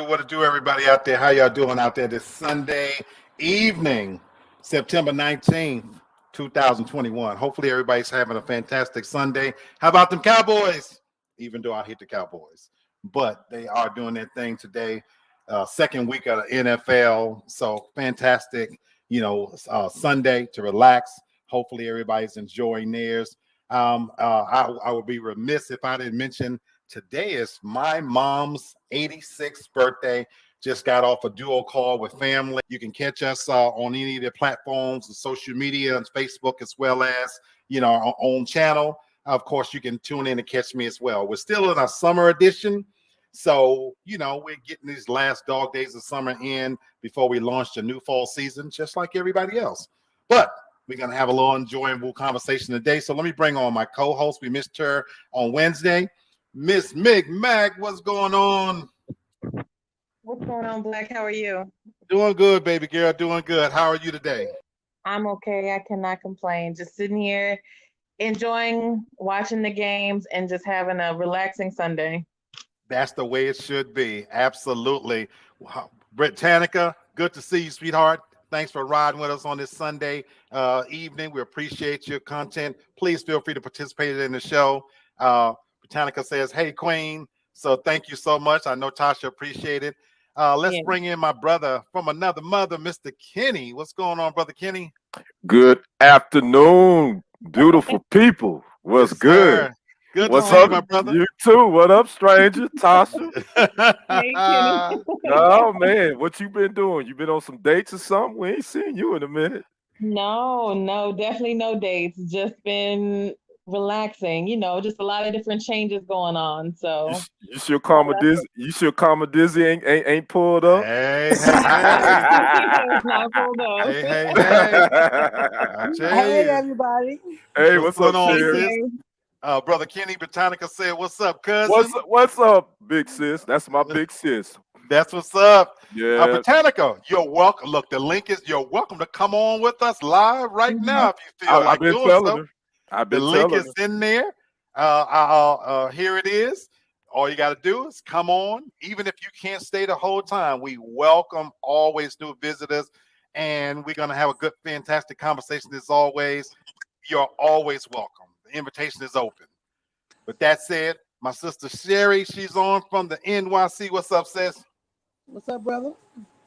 What it do, everybody out there? How y'all doing out there this Sunday evening, September 19th, 2021? Hopefully, everybody's having a fantastic Sunday. How about them Cowboys? Even though I hate the Cowboys, but they are doing their thing today. Second week of the NFL. So fantastic, Sunday to relax. Hopefully, everybody's enjoying theirs. I would be remiss if I didn't mention today is my mom's 86th birthday. Just got off a duo call with family. You can catch us on any of the platforms, the social media, and Facebook, as well as our own channel. Of course, you can tune in and catch me as well. We're still in our summer edition, so we're getting these last dog days of summer in before we launch the new fall season, just like everybody else. But we're gonna have a little enjoyable conversation today. So let me bring on my co-host. We missed her on Wednesday. Miss Mig Mac, what's going on? What's going on, Black? How are you? Doing good, baby girl. Doing good. How are you today? I'm okay. I cannot complain. Just sitting here, enjoying watching the games and just having a relaxing Sunday. That's the way it should be. Absolutely. Wow. Britannica, good to see you, sweetheart. Thanks for riding with us on this Sunday evening. We appreciate your content. Please feel free to participate in the show. Britannica says, "Hey, Queen." So thank you so much. I know Tasha appreciate it. Let's bring in my brother from another mother, Mr. Kenny. What's going on, brother Kenny? Good afternoon, beautiful people. What's Yes, good? sir. Good What's to see you, up, my brother. You too. What up, stranger? Tasha? Hey, Kenny. Oh man, what you been doing? You been on some dates or something? We ain't seen you in a minute. No, definitely no dates. Just been relaxing. Just a lot of different changes going on. So You sure Karma Dizzy? You sure Karma Dizzy ain't pulled up? Hey, it's not pulled up. hey. I tell Hey you. everybody. Hey, What's what's up, going on, Sherry? sis? Brother Kenny Britannica said, "What's up, cousin?" What's up, big sis? That's my big sis. That's what's up. Yeah. Britannica, you're welcome. Look, the link is you're welcome to come on with us live right now if you feel I've like been doing telling so. her. I've The been link telling is her. in there. Here it is. All you got to do is come on. Even if you can't stay the whole time, we welcome always new visitors, and we're gonna have a good, fantastic conversation as always. You're always welcome. The invitation is open. With that said, my sister Sherry, she's on from the NYC. What's up, sis? What's up, brother?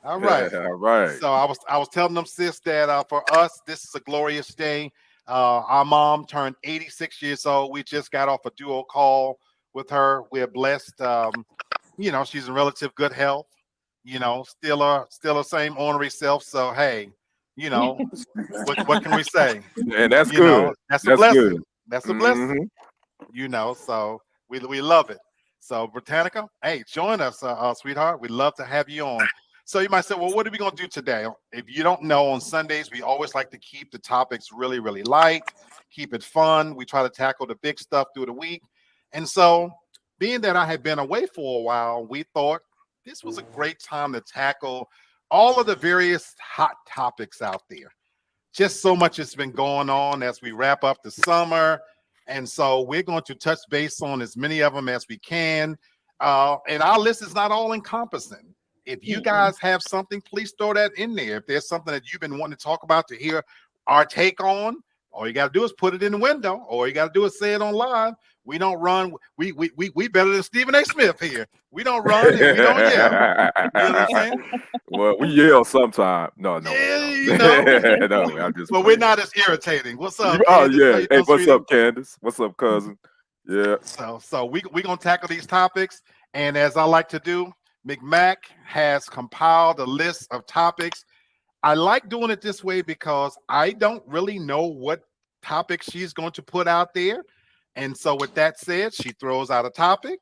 All right. All right. So I was telling them, sis, that for us, this is a glorious day. Our mom turned 86 years old. We just got off a duo call with her. We're blessed. She's in relative good health. Still the same ornery self. So hey, what can we say? And that's good. That's a That's blessing. good. That's a blessing. Mhm. So we love it. So Britannica, hey, join us, sweetheart. We'd love to have you on. So you might say, well, what are we going to do today? If you don't know, on Sundays, we always like to keep the topics really, really light, keep it fun. We try to tackle the big stuff through the week. And so being that I had been away for a while, we thought this was a great time to tackle all of the various hot topics out there. Just so much has been going on as we wrap up the summer. And so we're going to touch base on as many of them as we can. And our list is not all encompassing. If you guys have something, please throw that in there. If there's something that you've been wanting to talk about to hear our take on, all you got to do is put it in the window. All you got to do is say it on live. We don't run. We better than Stephen A. Smith here. We don't run and we don't yell. You know what I'm saying? Well, we yell sometime. No. Yeah, No, I'm just. But we're not as irritating. What's up? Oh Candace? yeah. How you Hey, doing, what's sweetie? up, Candace? What's up, cousin? Yeah. So we're gonna tackle these topics, and as I like to do, McMac has compiled a list of topics. I like doing it this way because I don't really know what topic she's going to put out there. And so with that said, she throws out a topic,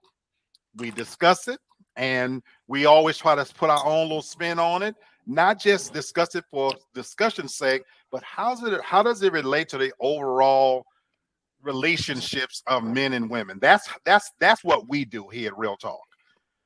we discuss it, and we always try to put our own little spin on it, not just discuss it for discussion's sake, but how does it relate to the overall relationships of men and women? That's what we do here at Real Talk.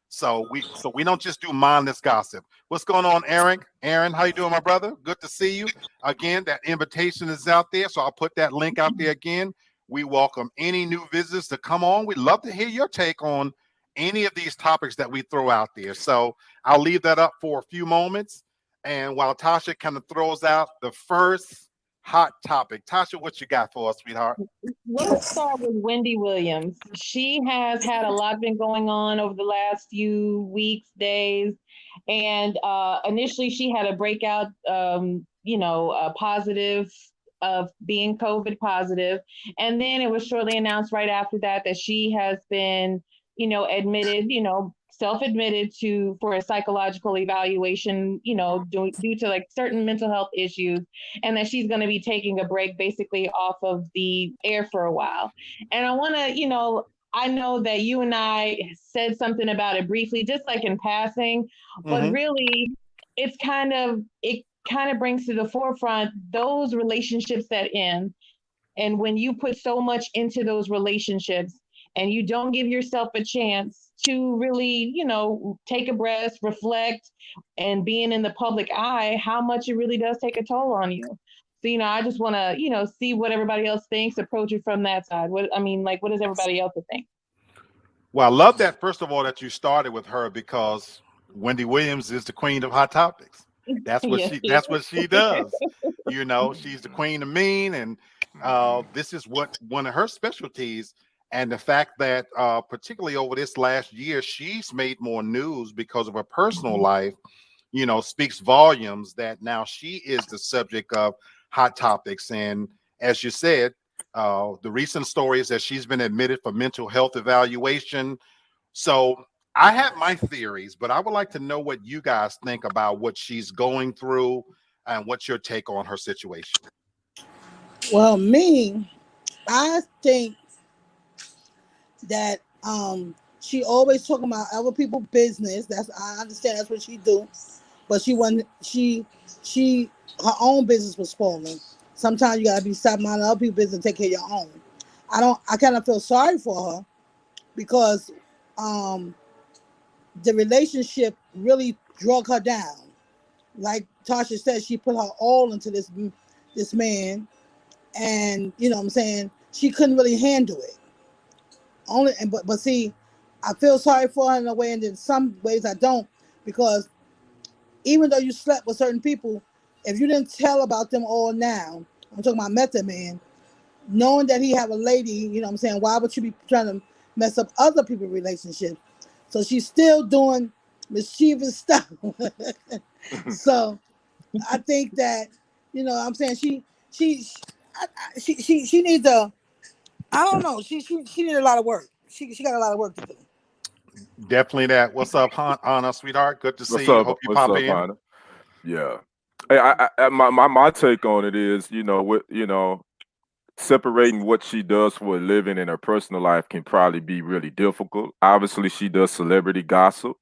So we don't just do mindless gossip. What's going on, Aaron? Aaron, how you doing, my brother? Good to see you. Again, that invitation is out there, so I'll put that link out there again. We welcome any new visitors to come on. We'd love to hear your take on any of these topics that we throw out there. So I'll leave that up for a few moments. And while Tasha kind of throws out the first hot topic, Tasha, what you got for us, sweetheart? Let's start with Wendy Williams. She has had a lot been going on over the last few weeks, days, and initially she had a breakout, positive of being COVID positive, and then it was shortly announced right after that that she has been, admitted, self-admitted for a psychological evaluation, due to like certain mental health issues, and that she's going to be taking a break basically off of the air for a while. And I want to, I know that you and I said something about it briefly, just like in passing, but really it kind of brings to the forefront those relationships that end. And when you put so much into those relationships and you don't give yourself a chance to really, take a breath, reflect, and being in the public eye, how much it really does take a toll on you. So, I just want to, see what everybody else thinks, approach it from that side. What does everybody else think? Well, I love that, first of all, that you started with her, because Wendy Williams is the queen of hot topics. That's what that's what she does. She's the queen of mean, and this is one of her specialties. And the fact that particularly over this last year, she's made more news because of her personal life, speaks volumes that now she is the subject of hot topics. And as you said, the recent story is that she's been admitted for mental health evaluation. So I have my theories, but I would like to know what you guys think about what she's going through and what's your take on her situation. Well, I think that she always talking about other people's business. I understand that's what she do, but her own business was spoiling. Sometimes you gotta be stopping on other people's business and take care of your own. I kind of feel sorry for her because the relationship really drug her down. Like Tasha said, she put her all into this man, and you know what I'm saying, she couldn't really handle it. But see, I feel sorry for her in a way, and in some ways I don't, because even though you slept with certain people, if you didn't tell about them all now, I'm talking about Method Man, knowing that he have a lady, you know what I'm saying, why would you be trying to mess up other people's relationships? So she's still doing mischievous stuff. So I think that, you know what I'm saying, she needs a, I don't know, she needs a lot of work. She got a lot of work to do. Definitely that. What's up, Hannah, sweetheart? Good to see you. Hope you pop in. Hannah? Yeah. Hey, my take on it is, separating what she does for a living and her personal life can probably be really difficult. Obviously, she does celebrity gossip,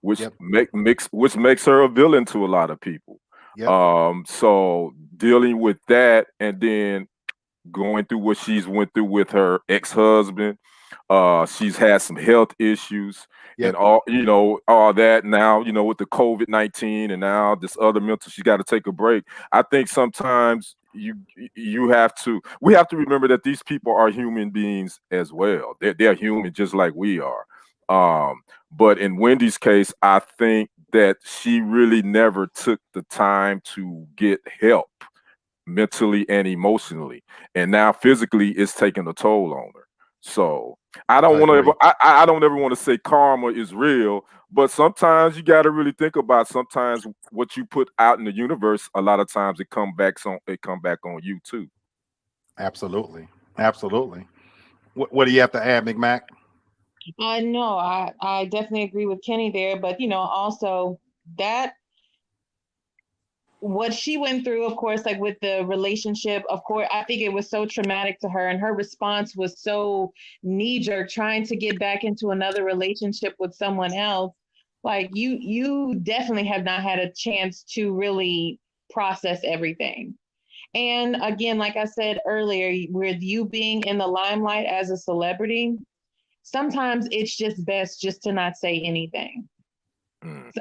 which makes her a villain to a lot of people. Yep. So dealing with that, and then going through what she's went through with her ex-husband, she's had some health issues. Yep. And all that now, with the COVID-19 and now this other mental, she got to take a break. I think sometimes we have to remember that these people are human beings as well. They're human just like we are. But in Wendy's case, I think that she really never took the time to get help mentally and emotionally, and now physically it's taking a toll on her. So I don't ever want to say karma is real, but sometimes you got to really think about sometimes what you put out in the universe. A lot of times it come back on you too. Absolutely. What do you have to add, McMack? No, I definitely agree with Kenny there, but also that what she went through, of course, like with the relationship, of course, I think it was so traumatic to her, and her response was so knee-jerk, trying to get back into another relationship with someone else. Like you definitely have not had a chance to really process everything. And again, like I said earlier, with you being in the limelight as a celebrity, sometimes it's just best just to not say anything.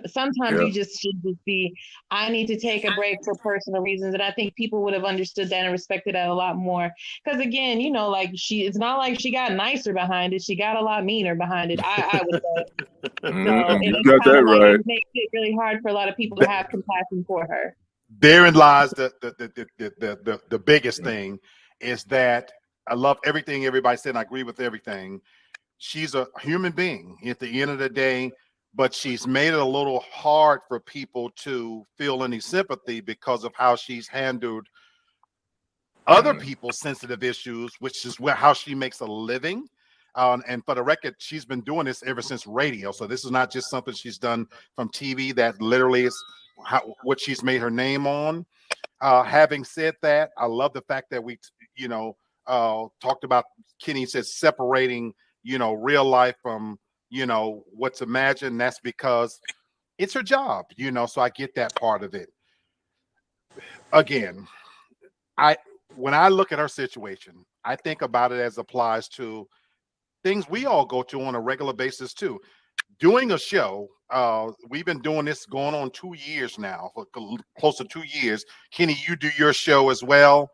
Sometimes Yeah. you just should just be, I need to take a break for personal reasons. And I think people would have understood that and respected that a lot more. Because again, you know, like it's not like she got nicer behind it. She got a lot meaner behind it, I would say. So You it's got kind that of like right. it makes it really hard for a lot of people to have compassion for her. Therein lies the biggest thing is that I love everything everybody said, and I agree with everything. She's a human being at the end of the day, but she's made it a little hard for people to feel any sympathy because of how she's handled other people's sensitive issues, which is how she makes a living. And for the record, she's been doing this ever since radio. So this is not just something she's done from TV. That literally is what she's made her name on. Having said that, I love the fact that we, talked about, Kenny says, separating, real life from, what's imagined. That's because it's her job, so I get that part of it. Again, when I look at her situation, I think about it as applies to things we all go to on a regular basis too. Doing a show, we've been doing this going on 2 years now, for close to 2 years. Kenny, you do your show as well.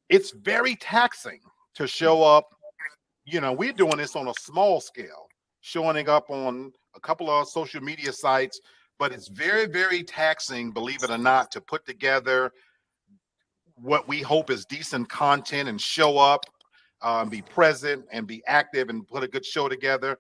It's very taxing to show up. We're doing this on a small scale, showing up on a couple of social media sites, but it's very, very taxing, believe it or not, to put together what we hope is decent content and show up, be present and be active and put a good show together.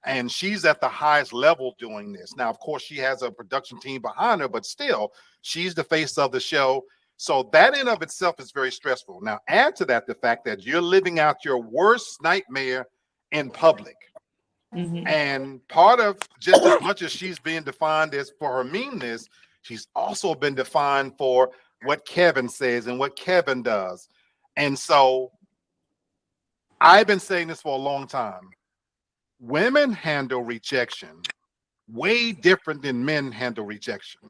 And she's at the highest level doing this. Now, of course, she has a production team behind her, but still, she's the face of the show. So that in of itself is very stressful. Now, add to that the fact that you're living out your worst nightmare in public. Mm-hmm. And part of, just as much as she's being defined as for her meanness, she's also been defined for what Kevin says and what Kevin does. And so I've been saying this for a long time. Women handle rejection way different than men handle rejection.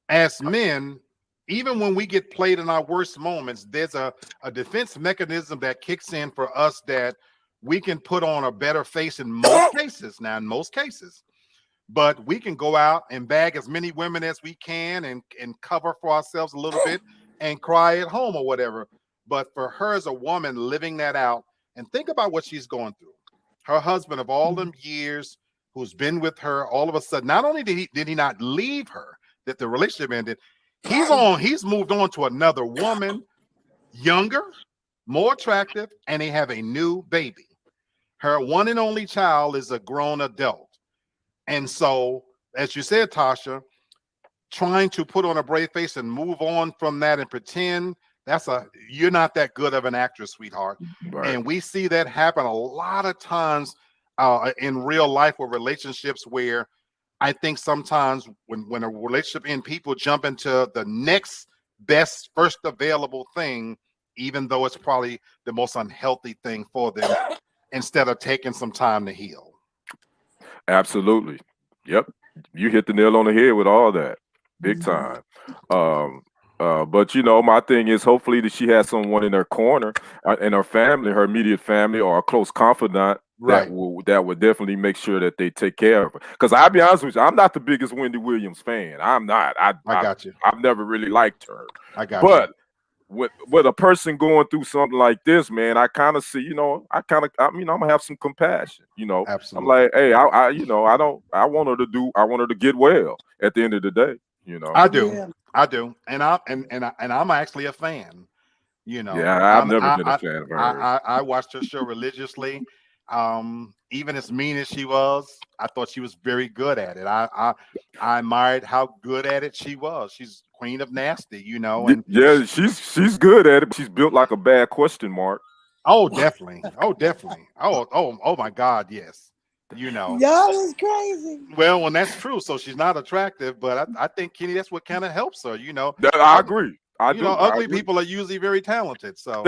As men, even when we get played in our worst moments, there's a defense mechanism that kicks in for us that we can put on a better face in most cases. Now, in most cases, but we can go out and bag as many women as we can and cover for ourselves a little bit and cry at home or whatever. But for her as a woman living that out, and think about what she's going through. Her husband of all them years, who's been with her, all of a sudden, not only did he not leave her, that the relationship ended, he's moved on to another woman, younger, more attractive, and they have a new baby. Her one and only child is a grown adult. And so, as you said, Tasha, trying to put on a brave face and move on from that and pretend you're not that good of an actress, sweetheart. Right. And we see that happen a lot of times in real life with relationships where I think sometimes when a relationship ends, people jump into the next best, first available thing, even though it's probably the most unhealthy thing for them, instead of taking some time to heal. Absolutely. Yep. You hit the nail on the head with all that. Big time. But my thing is hopefully that she has someone in her corner, in her family, her immediate family, or a close confidant that would definitely make sure that they take care of her. Because I'll be honest with you, I'm not the biggest Wendy Williams fan. I'm not. I got you. I've never really liked her. I got you. But with a person going through something like this, man, I kind of see, I'm gonna have some compassion. Absolutely. I'm like, hey, I want her to get well at the end of the day. I do, and I'm actually a fan. Yeah, I've never been a fan of her. I watched her show religiously. Even as mean as she was, I thought she was very good at it. I admired how good at it she was. She's queen of nasty, and yeah, she's good at it. She's built like a bad question mark. Oh, definitely. Oh my God, yes. Y'all is crazy. Well, that's true. So she's not attractive, but I think, Kenny, that's what kind of helps her. I agree. Ugly people are usually very talented. So,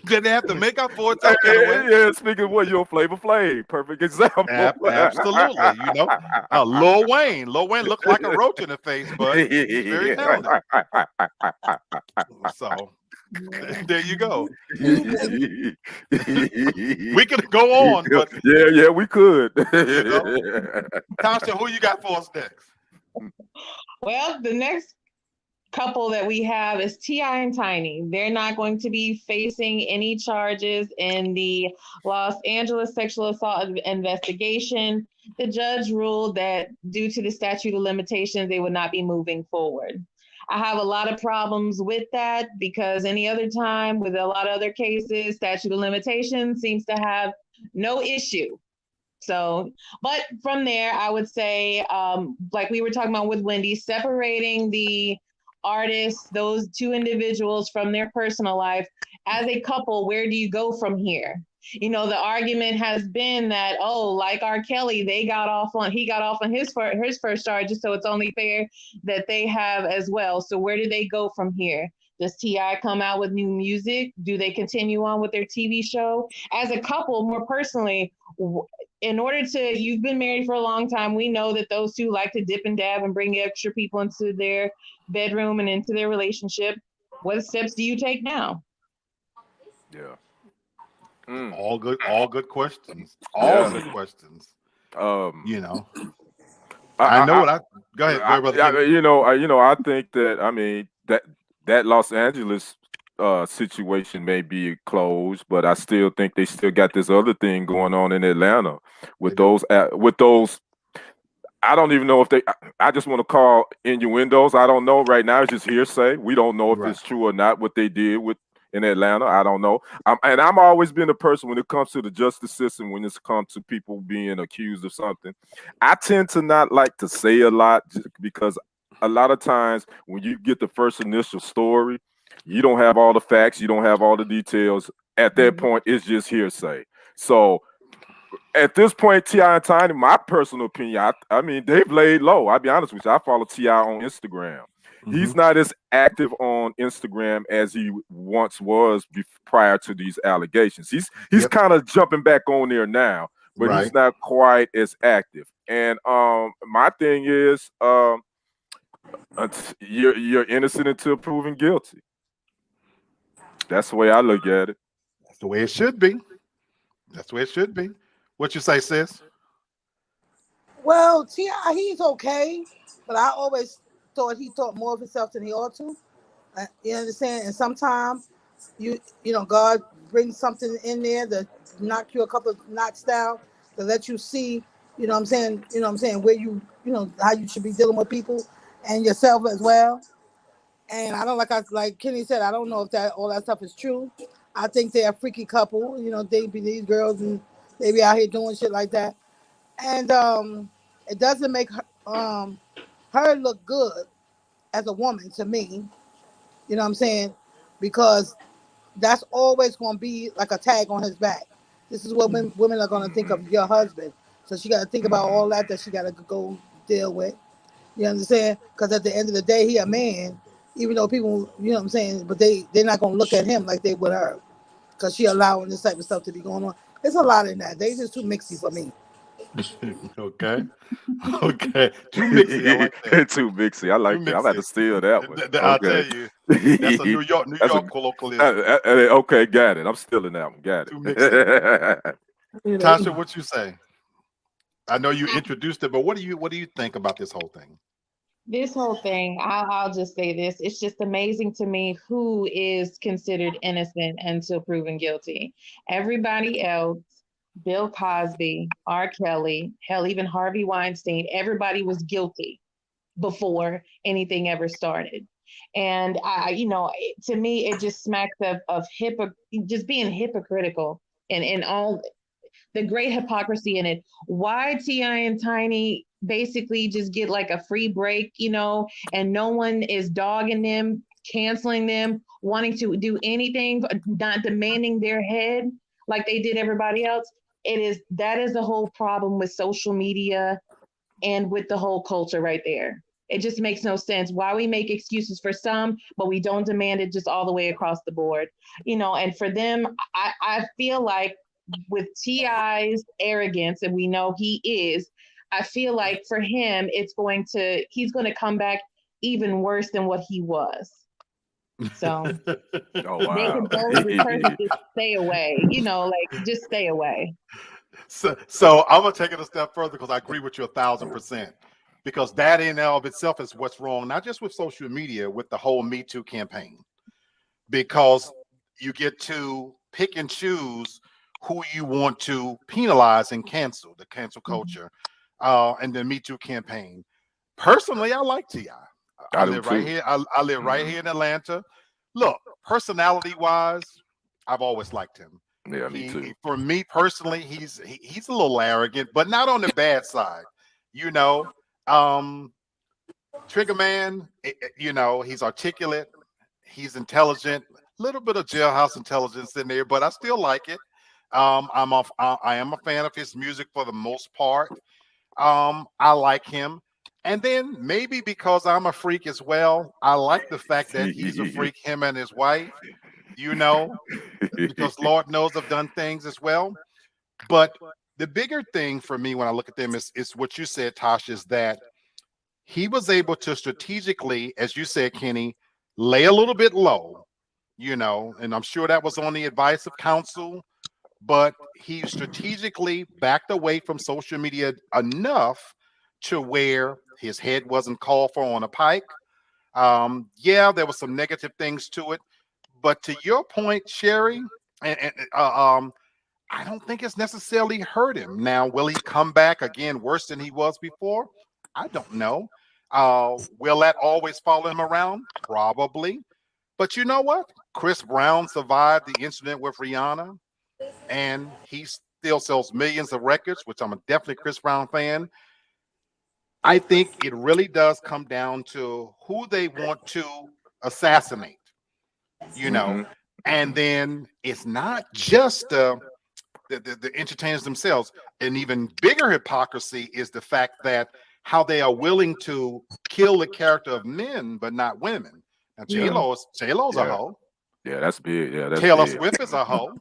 did they have to make up for it? Yeah, speaking of what, you're Flavor Flav, perfect example. Absolutely. Lil Wayne looked like a roach in the face, but he's very talented. So, There you go. we We could go on, but yeah, we could. Tasha, who you got for us next? Well, the next couple that we have is T.I. and Tiny. They're not going to be facing any charges in the Los Angeles sexual assault investigation. The judge ruled that due to the statute of limitations, they would not be moving forward. I have a lot of problems with that because any other time with a lot of other cases, statute of limitations seems to have no issue. So, but from there, I would say, like we were talking about with Wendy, separating the artists, those two individuals from their personal life, as a couple, where do you go from here? You know, the argument has been that, oh, like R. Kelly, he got off on his first charges, so it's only fair that they have as well. So where do they go from here? Does T.I. come out with new music? Do they continue on with their TV show? As a couple, more personally, in order to, you've been married for a long time, we know that those two like to dip and dab and bring extra people into their bedroom and into their relationship. What steps do you take now? Yeah. All good questions. All good questions. You know, I know what I go ahead. I think that that Los Angeles situation may be closed, but I still think they still got this other thing going on in Atlanta with those. I don't even know if I just want to call innuendos. I don't know right now. It's just hearsay. We don't know if it's true or not what they did in Atlanta. I don't know. I'm always been a person when it comes to the justice system, when it comes to people being accused of something, I tend to not like to say a lot just because a lot of times when you get the first initial story, you don't have all the facts, you don't have all the details. At that point, it's just hearsay. So at this point, T.I. and Tiny, my personal opinion, I mean, they've laid low. I'll be honest with you. I follow T.I. on Instagram. He's not as active on Instagram as he once was prior to these allegations. He's kind of jumping back on there now, but he's not quite as active. And my thing is, you're innocent until proven guilty. That's the way I look at it. That's the way it should be. That's the way it should be. What you say, sis? Well, T.I., he's okay, but I always thought he thought more of himself than he ought to. You understand? And sometimes you know, God brings something in there to knock you a couple of knocks down to let you see, you know what I'm saying, where you know, how you should be dealing with people and yourself as well. And I don't like Kenny said, I don't know if all that stuff is true. I think they're a freaky couple, you know, they be these girls and they be out here doing shit like that. And it doesn't make her look good as a woman to me, you know what I'm saying? Because that's always going to be like a tag on his back. This is what women are going to think of your husband. So she got to think about all that she got to go deal with. You understand? Because at the end of the day, he a man, even though people, you know what I'm saying, but they're not going to look at him like they would her because she allowing this type of stuff to be going on. There's a lot in that. They just too mixy for me. Okay. Too mixy. I like that. Too mixy. I like that. I'm about to steal that one. I'll tell you. That's a New York colloquialism. Okay, got it. I'm stealing that one. Got it. Too mixy. Tasha, what you say? I know you introduced it, but what do you think about this whole thing? This whole thing, I'll just say this. It's just amazing to me who is considered innocent until proven guilty. Everybody else, Bill Cosby, R. Kelly, hell, even Harvey Weinstein, everybody was guilty before anything ever started. And to me, it just smacks of just being hypocritical and all the great hypocrisy in it. Why T.I. and Tiny basically just get like a free break, you know, and no one is dogging them, canceling them, wanting to do anything, not demanding their head like they did everybody else. That is the whole problem with social media and with the whole culture right there. It just makes no sense why we make excuses for some, but we don't demand it just all the way across the board, you know. And for them, I feel like with T.I.'s arrogance, and we know he is, I feel like for him, he's going to come back even worse than what he was. So Oh they wow. could both, this person just stay away, like just stay away. So I'm gonna take it a step further because I agree with you 1,000%. Because that in and of itself is what's wrong, not just with social media, with the whole Me Too campaign. Because you get to pick and choose who you want to penalize and cancel, the cancel culture, and the Me Too campaign. Personally, I like Ti. I I do live right too. here. I live right here in Atlanta. Look, personality-wise, I've always liked him. Yeah, me too. For me personally, he's a little arrogant, but not on the bad side. You know, Trigger Man. He's articulate. He's intelligent. A little bit of jailhouse intelligence in there, but I still like it. I am a fan of his music for the most part. I like him. And then maybe because I'm a freak as well, I like the fact that he's a freak, him and his wife, because Lord knows I've done things as well. But the bigger thing for me when I look at them is what you said, Tosh, is that he was able to strategically, as you said, Kenny, lay a little bit low, and I'm sure that was on the advice of counsel, but he strategically backed away from social media enough to where his head wasn't called for on a pike. Yeah, there were some negative things to it, but to your point, Sherry, I don't think it's necessarily hurt him. Now, will he come back again worse than he was before? I don't know. Will that always follow him around? Probably. But you know what? Chris Brown survived the incident with Rihanna, and he still sells millions of records, which I'm a definitely Chris Brown fan. I think it really does come down to who they want to assassinate, and then it's not just the entertainers themselves. An even bigger hypocrisy is the fact that how they are willing to kill the character of men but not women. Now J-Lo's a hoe. Yeah, that's big. Yeah, that's Taylor big. Swift is a hoe.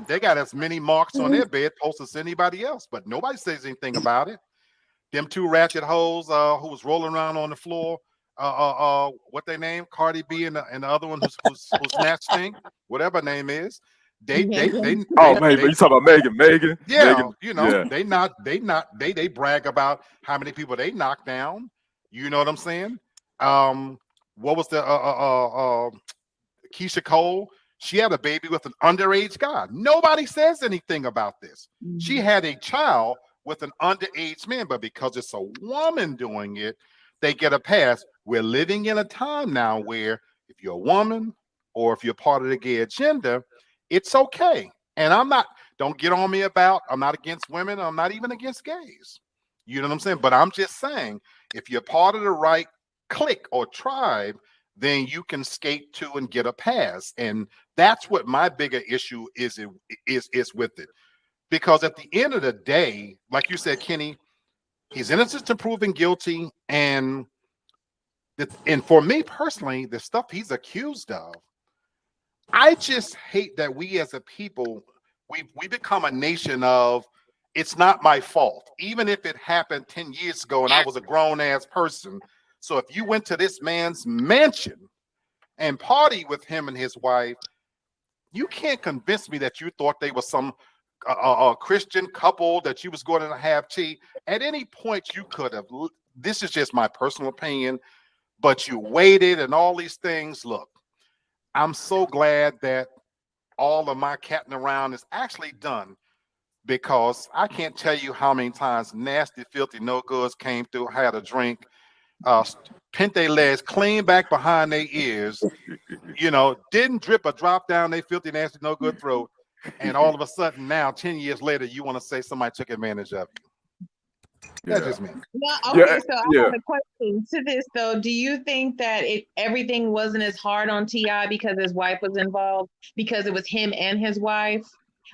They got as many marks on their bedpost as anybody else, but nobody says anything about it. Them two ratchet hoes who was rolling around on the floor. What they name? Cardi B and the other one who's Snatch Stink, whatever her name is. They Oh man, you talking about Megan? Yeah, Megan, they brag about how many people they knocked down. You know what I'm saying? What was the Keisha Cole? She had a baby with an underage guy. Nobody says anything about this. She had a child with an underage man, but because it's a woman doing it, they get a pass. We're living in a time now where if you're a woman or if you're part of the gay agenda, it's okay. And don't get on me about, I'm not against women. I'm not even against gays. You know what I'm saying? But I'm just saying, if you're part of the right clique or tribe, then you can skate to and get a pass. And that's what my bigger issue is with it. Because at the end of the day, like you said, Kenny, he's innocent to proven guilty. And for me personally, the stuff he's accused of, I just hate that we as a people, we become a nation of, it's not my fault. Even if it happened 10 years ago and I was a grown ass person. So if you went to this man's mansion and party with him and his wife, you can't convince me that you thought they were some Christian couple that you was going to have tea. At any point you could have. This is just my personal opinion, but you waited and all these things. Look, I'm so glad that all of my catting around is actually done, because I can't tell you how many times nasty, filthy, no goods came through, had a drink, pent their legs clean back behind their ears, didn't drip a drop down their filthy, nasty, no good throat. And all of a sudden now, 10 years later, you want to say somebody took advantage of you. That's just me. Well, okay, so I have a question to this though. Do you think that everything wasn't as hard on T.I. because his wife was involved, because it was him and his wife?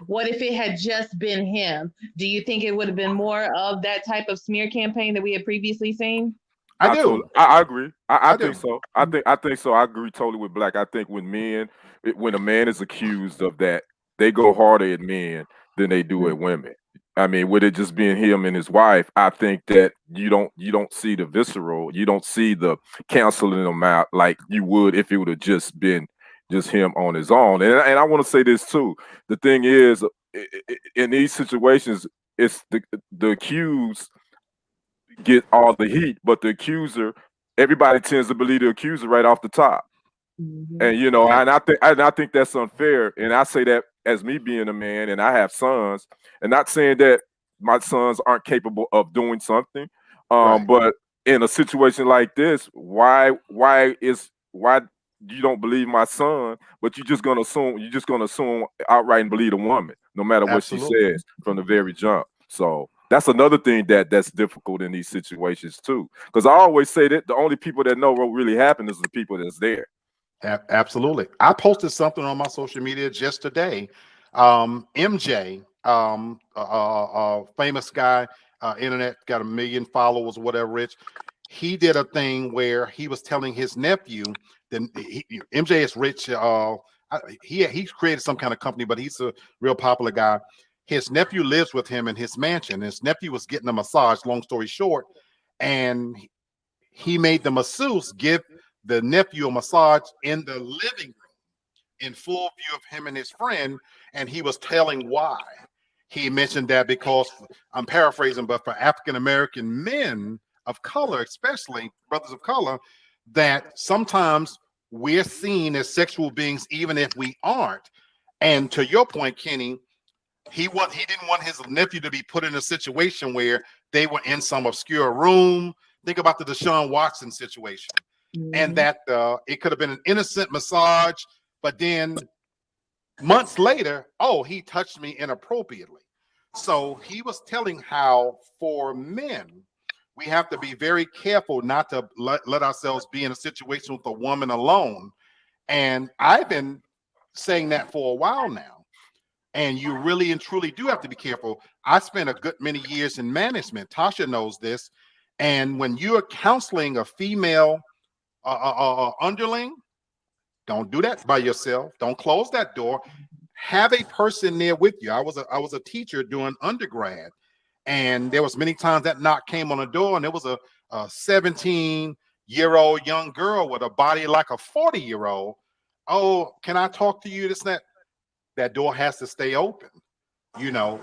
What if it had just been him? Do you think it would have been more of that type of smear campaign that we had previously seen? I do. I agree. I think so. I think so. I agree totally with Black. I think when a man is accused of that, they go harder at men than they do at women. I mean, with it just being him and his wife, I think that you don't see the visceral, you don't see the canceling them out like you would if it would have just been just him on his own. And I want to say this too. The thing is, in these situations, it's the accused get all the heat, but the accuser, everybody tends to believe the accuser right off the top. And you know, and I think that's unfair. And I say that as me being a man, and I have sons, and not saying that my sons aren't capable of doing something. But in a situation like this, why you don't believe my son, but you're just gonna assume outright and believe the woman, no matter what she says from the very jump. So that's another thing that's difficult in these situations too. Because I always say that the only people that know what really happened is the people that's there. Absolutely. I posted something on my social media just today. MJ, famous guy, internet, got 1 million followers, whatever, Rich. He did a thing where he was telling his nephew, MJ is rich. He's created some kind of company, but he's a real popular guy. His nephew lives with him in his mansion. His nephew was getting a massage, long story short, and he made the masseuse give the nephew a massage in the living room in full view of him and his friend, and he was telling why. He mentioned that because, I'm paraphrasing, but for African-American men of color, especially brothers of color, that sometimes we're seen as sexual beings even if we aren't. And to your point, Kenny, he didn't want his nephew to be put in a situation where they were in some obscure room. Think about the Deshaun Watson situation. And that it could have been an innocent massage, but then months later, oh, he touched me inappropriately. So he was telling how for men, we have to be very careful not to let ourselves be in a situation with a woman alone. And I've been saying that for a while now. And you really and truly do have to be careful. I spent a good many years in management. Tasha knows this. And when you're counseling a female underling, don't do that by yourself. Don't close that door. Have a person there with you. I was a teacher doing undergrad, and there was many times that knock came on the door, and it was a 17-year-old young girl with a body like a 40-year-old. Oh, can I talk to you? This and that. That door has to stay open. You know,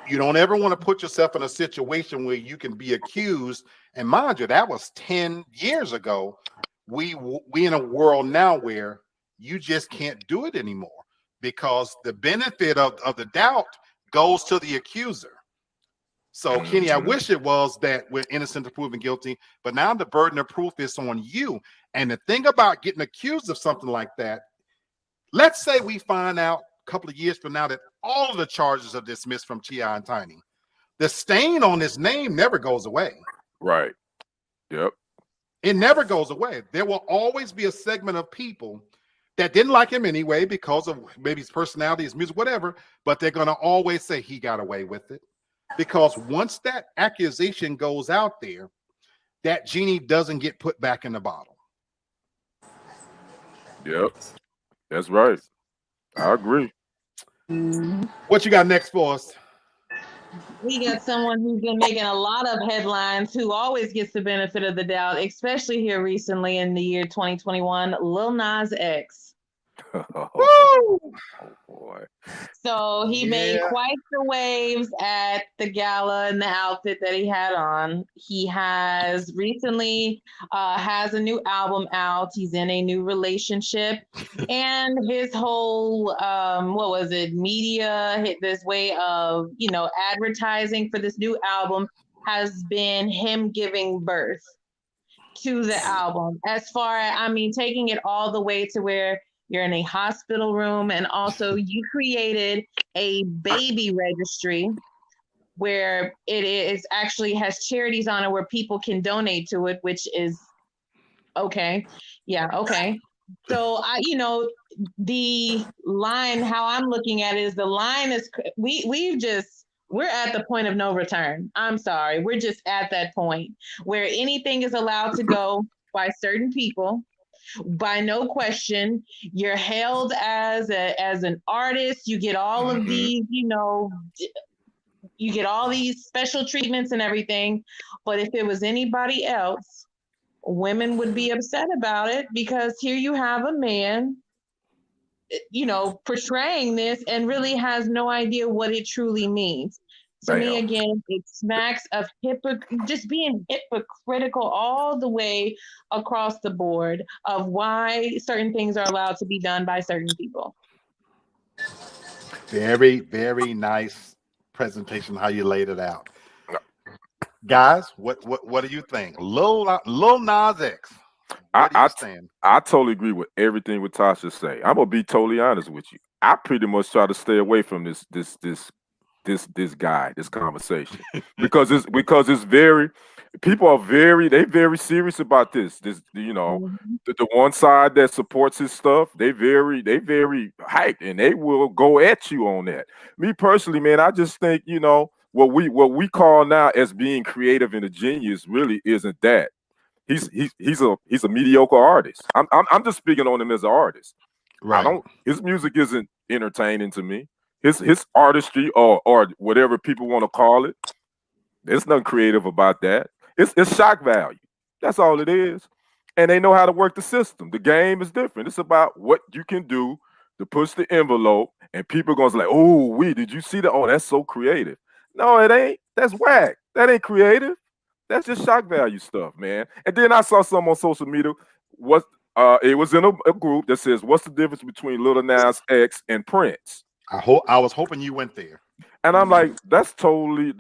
you don't ever want to put yourself in a situation where you can be accused. And mind you, that was 10 years ago. We in a world now where you just can't do it anymore because the benefit of the doubt goes to the accuser. So, Kenny, I wish it was that we're innocent of proven guilty, but now the burden of proof is on you. And the thing about getting accused of something like that, let's say we find out a couple of years from now that all of the charges are dismissed from T.I. and Tiny. The stain on his name never goes away. Right. Yep. It never goes away. There will always be a segment of people that didn't like him anyway because of maybe his personality, his music, whatever, but they're going to always say he got away with it. Because once that accusation goes out there, that genie doesn't get put back in the bottle. Yep. That's right. I agree. What you got next for us? We got someone who's been making a lot of headlines, who always gets the benefit of the doubt, especially here recently in the year 2021, Lil Nas X. Oh boy. So he made quite the waves at the gala and the outfit that he had on. He has recently has a new album out. He's in a new relationship, and his whole media, this way of advertising for this new album has been him giving birth to the album. As far as taking it all the way to where you're in a hospital room, and also you created a baby registry where it is actually has charities on it where people can donate to it, which is okay. Yeah, okay. So the line, how I'm looking at it is the line is we're at the point of no return. I'm sorry. We're just at that point where anything is allowed to go by certain people. By no question, you're hailed as an artist. You get all of these, you get all these special treatments and everything. But if it was anybody else, women would be upset about it, because here you have a man, portraying this and really has no idea what it truly means. To me, Bam. again, it smacks of just being hypocritical all the way across the board of why certain things are allowed to be done by certain people. Very, very nice presentation, how you laid it out. Guys, what do you think? Lil Nas X. I totally agree with everything what Tasha say. I'm gonna be totally honest with you. I pretty much try to stay away from this guy, this conversation, because it's very, people are very serious about this. The one side that supports his stuff, they very hyped, and they will go at you on that. Me personally, man, I just think what we call now as being creative and a genius really isn't that. He's a mediocre artist. I'm just speaking on him as an artist. Right. His music isn't entertaining to me. His artistry or whatever people want to call it, there's nothing creative about that. It's shock value. That's all it is. And they know how to work the system. The game is different. It's about what you can do to push the envelope, and people are gonna say, like, oh, did you see that? Oh, that's so creative. No, it ain't. That's whack. That ain't creative. That's just shock value stuff, man. And then I saw some on social media. It was in a group that says, "What's the difference between Lil Nas X and Prince?" I was hoping you went there. And I'm like, that's totally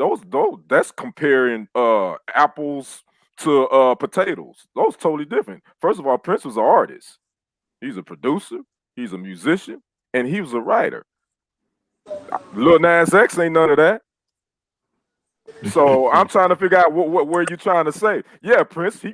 that's comparing apples to potatoes. Those totally different. First of all, Prince was an artist. He's a producer. He's a musician, and he was a writer. Lil Nas X ain't none of that. So I'm trying to figure out what were you trying to say? Yeah, Prince, he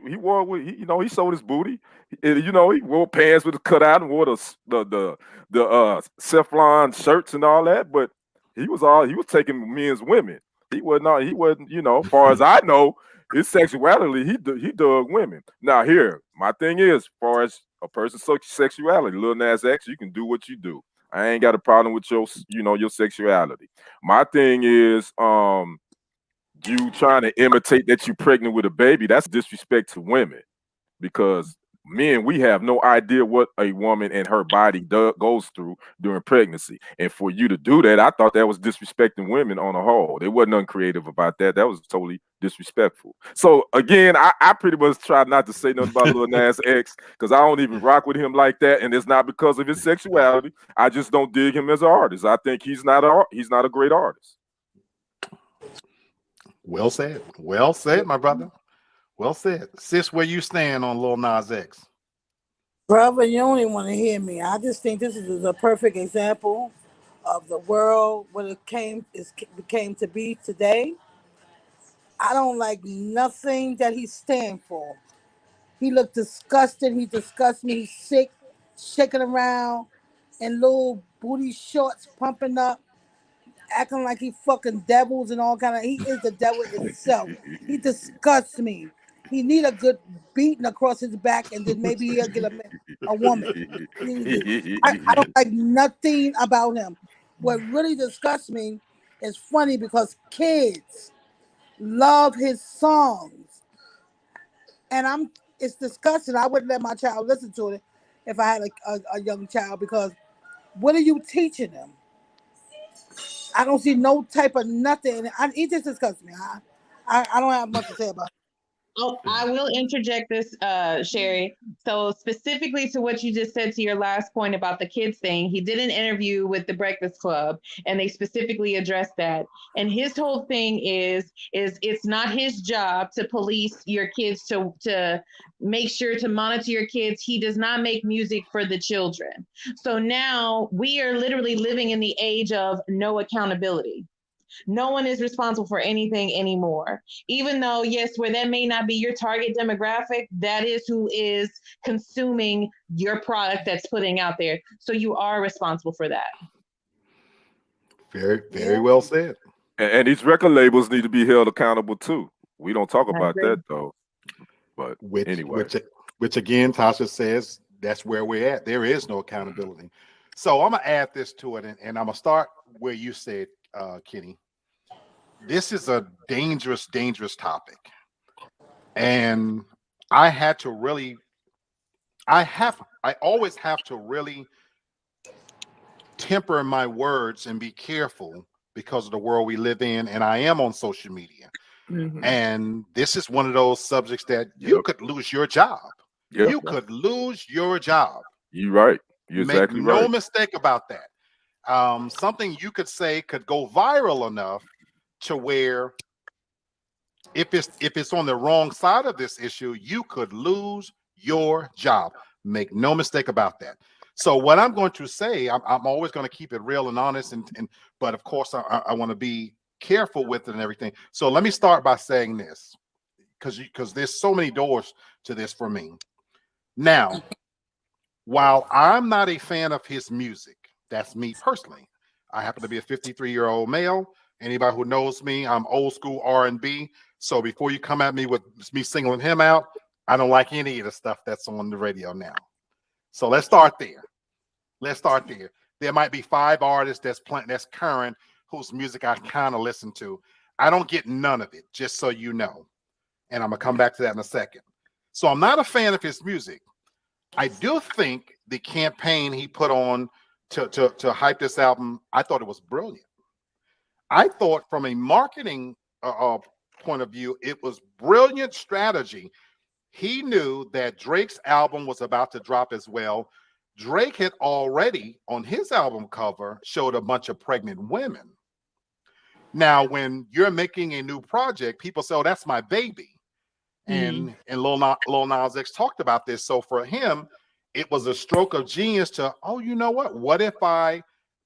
showed his booty. He wore pants with a cutout and wore the Teflon shirts and all that. But he was taking men's women. He wasn't. As far as I know, his sexuality, he dug women. Now here, my thing is, as far as a person's sexuality, Lil Nas X, you can do what you do. I ain't got a problem with your sexuality. My thing is, you trying to imitate that you're pregnant with a baby, that's disrespect to women, because men, we have no idea what a woman and her body goes through during pregnancy. And for you to do that, I thought that was disrespecting women on a whole. There wasn't nothing creative about that. That was totally disrespectful. So again, I pretty much try not to say nothing about Lil Nas X, because I don't even rock with him like that. And it's not because of his sexuality. I just don't dig him as an artist. I think he's not a great artist. Well said, my brother. Well said. Sis, where you stand on Lil Nas X? Brother, you don't even want to hear me. I just think this is a perfect example of the world when it became to be today. I don't like nothing that he stand for. He looked disgusted. He disgusts me. He's sick, shaking around in little booty shorts, pumping up, acting like he fucking devils and all kind of. He is the devil himself. He disgusts me. He need a good beating across his back, and then maybe he'll get a woman. I don't like nothing about him. What really disgusts me is funny because kids love his songs, and it's disgusting. I wouldn't let my child listen to it if I had a young child, because what are you teaching them? I don't see no type of nothing. It just disgusts me. I don't have much to say about it. Oh, I will interject this, Sherry. So specifically to what you just said to your last point about the kids thing, he did an interview with the Breakfast Club, and they specifically addressed that. And his whole thing is it's not his job to police your kids, to make sure to monitor your kids. He does not make music for the children. So now we are literally living in the age of no accountability. No one is responsible for anything anymore. Even though, yes, where that may not be your target demographic, that is who is consuming your product that's putting out there. So you are responsible for that. Very, very well said. And these record labels need to be held accountable too. We don't talk about that though. But anyway. Which again, Tasha says that's where we're at. There is no accountability. So I'm gonna add this to it, and I'm gonna start where you said, Kenny. this is a dangerous, dangerous topic. And I had to really, I always have to really temper my words and be careful because of the world we live in. And I am on social media. Mhm. And this is one of those subjects that you Yep. could lose your job. Yep. You could lose your job. You're right. You're Make exactly no right. mistake about that. Something you could say could go viral enough to where if it's on the wrong side of this issue, you could lose your job. Make no mistake about that. So what I'm going to say, I'm always going to keep it real and honest, and but of course I want to be careful with it and everything. So let me start by saying this, because there's so many doors to this for me. Now, while I'm not a fan of his music, that's me personally. I happen to be a 53-year-old male. Anybody who knows me, I'm old school R&B. So before you come at me with me singling him out, I don't like any of the stuff that's on the radio now. So let's start there. Let's start there. There might be 5 artists that's current whose music I kind of listen to. I don't get none of it, just so you know. And I'm gonna come back to that in a second. So I'm not a fan of his music. I do think the campaign he put on to hype this album, I thought it was brilliant. I thought from a marketing point of view, it was brilliant strategy. He knew that Drake's album was about to drop as well. Drake had already on his album cover showed a bunch of pregnant women. Now, when you're making a new project, people say, "Oh, that's my baby." And Lil Nas X talked about this. So for him, it was a stroke of genius to, oh, you know what? What if I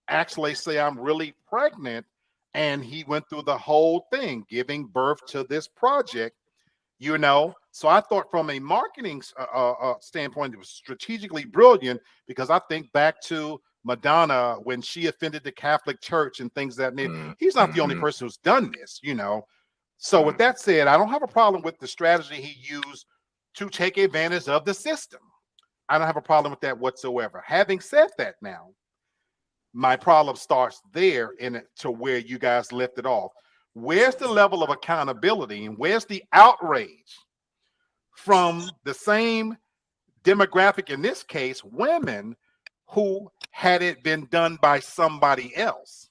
actually say I'm really pregnant? And he went through the whole thing, giving birth to this project, you know. So I thought from a marketing standpoint, it was strategically brilliant, because I think back to Madonna when she offended the Catholic Church and things that he's not the only person who's done this, you know. So with that said, I don't have a problem with the strategy he used to take advantage of the system. I don't have a problem with that whatsoever. Having said that, now my problem starts there in it to where you guys lifted off. Where's the level of accountability and where's the outrage from the same demographic, in this case, women, who had it been done by somebody else?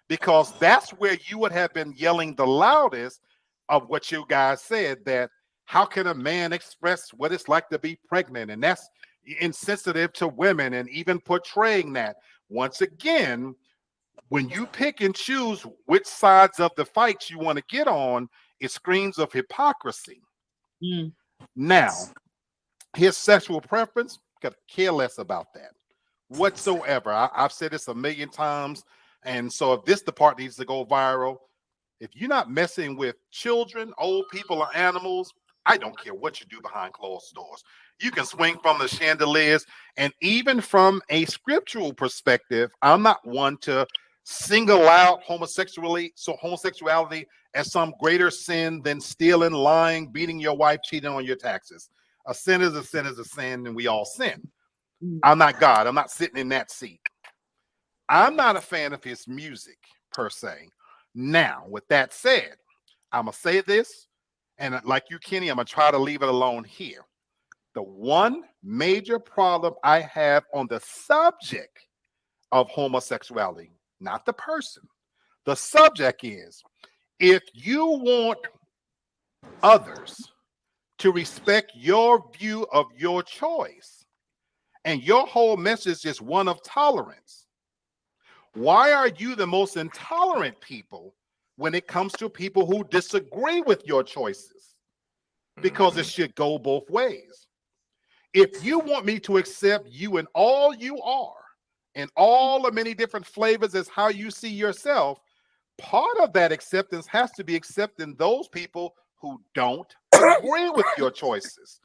Because that's where you would have been yelling the loudest of what you guys said, that how can a man express what it's like to be pregnant? And that's insensitive to women, and even portraying that. Once again, when you pick and choose which sides of the fight you want to get on, it screams of hypocrisy. Now, his sexual preference, could care less about that whatsoever. I've said this a million times. And so if this part needs to go viral, if you're not messing with children, old people, or animals, I don't care what you do behind closed doors. You can swing from the chandeliers. And even from a scriptural perspective, I'm not one to single out homosexuality as some greater sin than stealing, lying, beating your wife, cheating on your taxes. A sin is a sin is a sin, and we all sin. I'm not God. I'm not sitting in that seat. I'm not a fan of his music per se. Now, with that said, I'm going to say this, and like you, Kenny, I'm going to try to leave it alone here. The one major problem I have on the subject of homosexuality, not the person, the subject is, if you want others to respect your view of your choice, and your whole message is one of tolerance, why are you the most intolerant people when it comes to people who disagree with your choices? Because it should go both ways. If you want me to accept you and all you are, and all the many different flavors as how you see yourself, part of that acceptance has to be accepting those people who don't agree with your choices.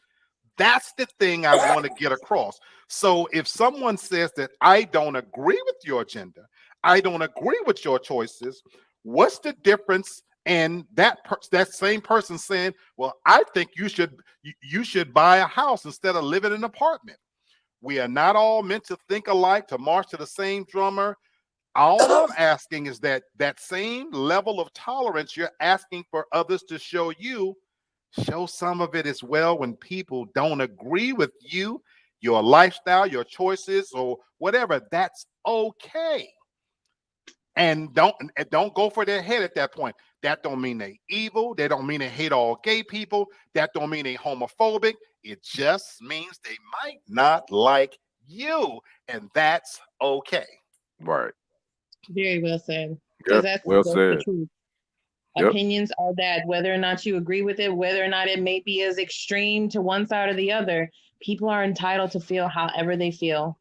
That's the thing I want to get across. So if someone says that I don't agree with your agenda, I don't agree with your choices, what's the difference? And that same person saying, well, I think you should buy a house instead of living in an apartment. We are not all meant to think alike, to march to the same drummer. All I'm asking is that that same level of tolerance you're asking for others to show you, show some of it as well when people don't agree with you, your lifestyle, your choices, or whatever. That's okay. And don't go for their head at that point. That don't mean they evil. They don't mean they hate all gay people. That don't mean they homophobic. It just means they might not like you, and that's okay. Right. Very well said. Yep. Because that's Well the said. truth. Yep. Opinions are that whether or not you agree with it, whether or not it may be as extreme to one side or the other, people are entitled to feel however they feel.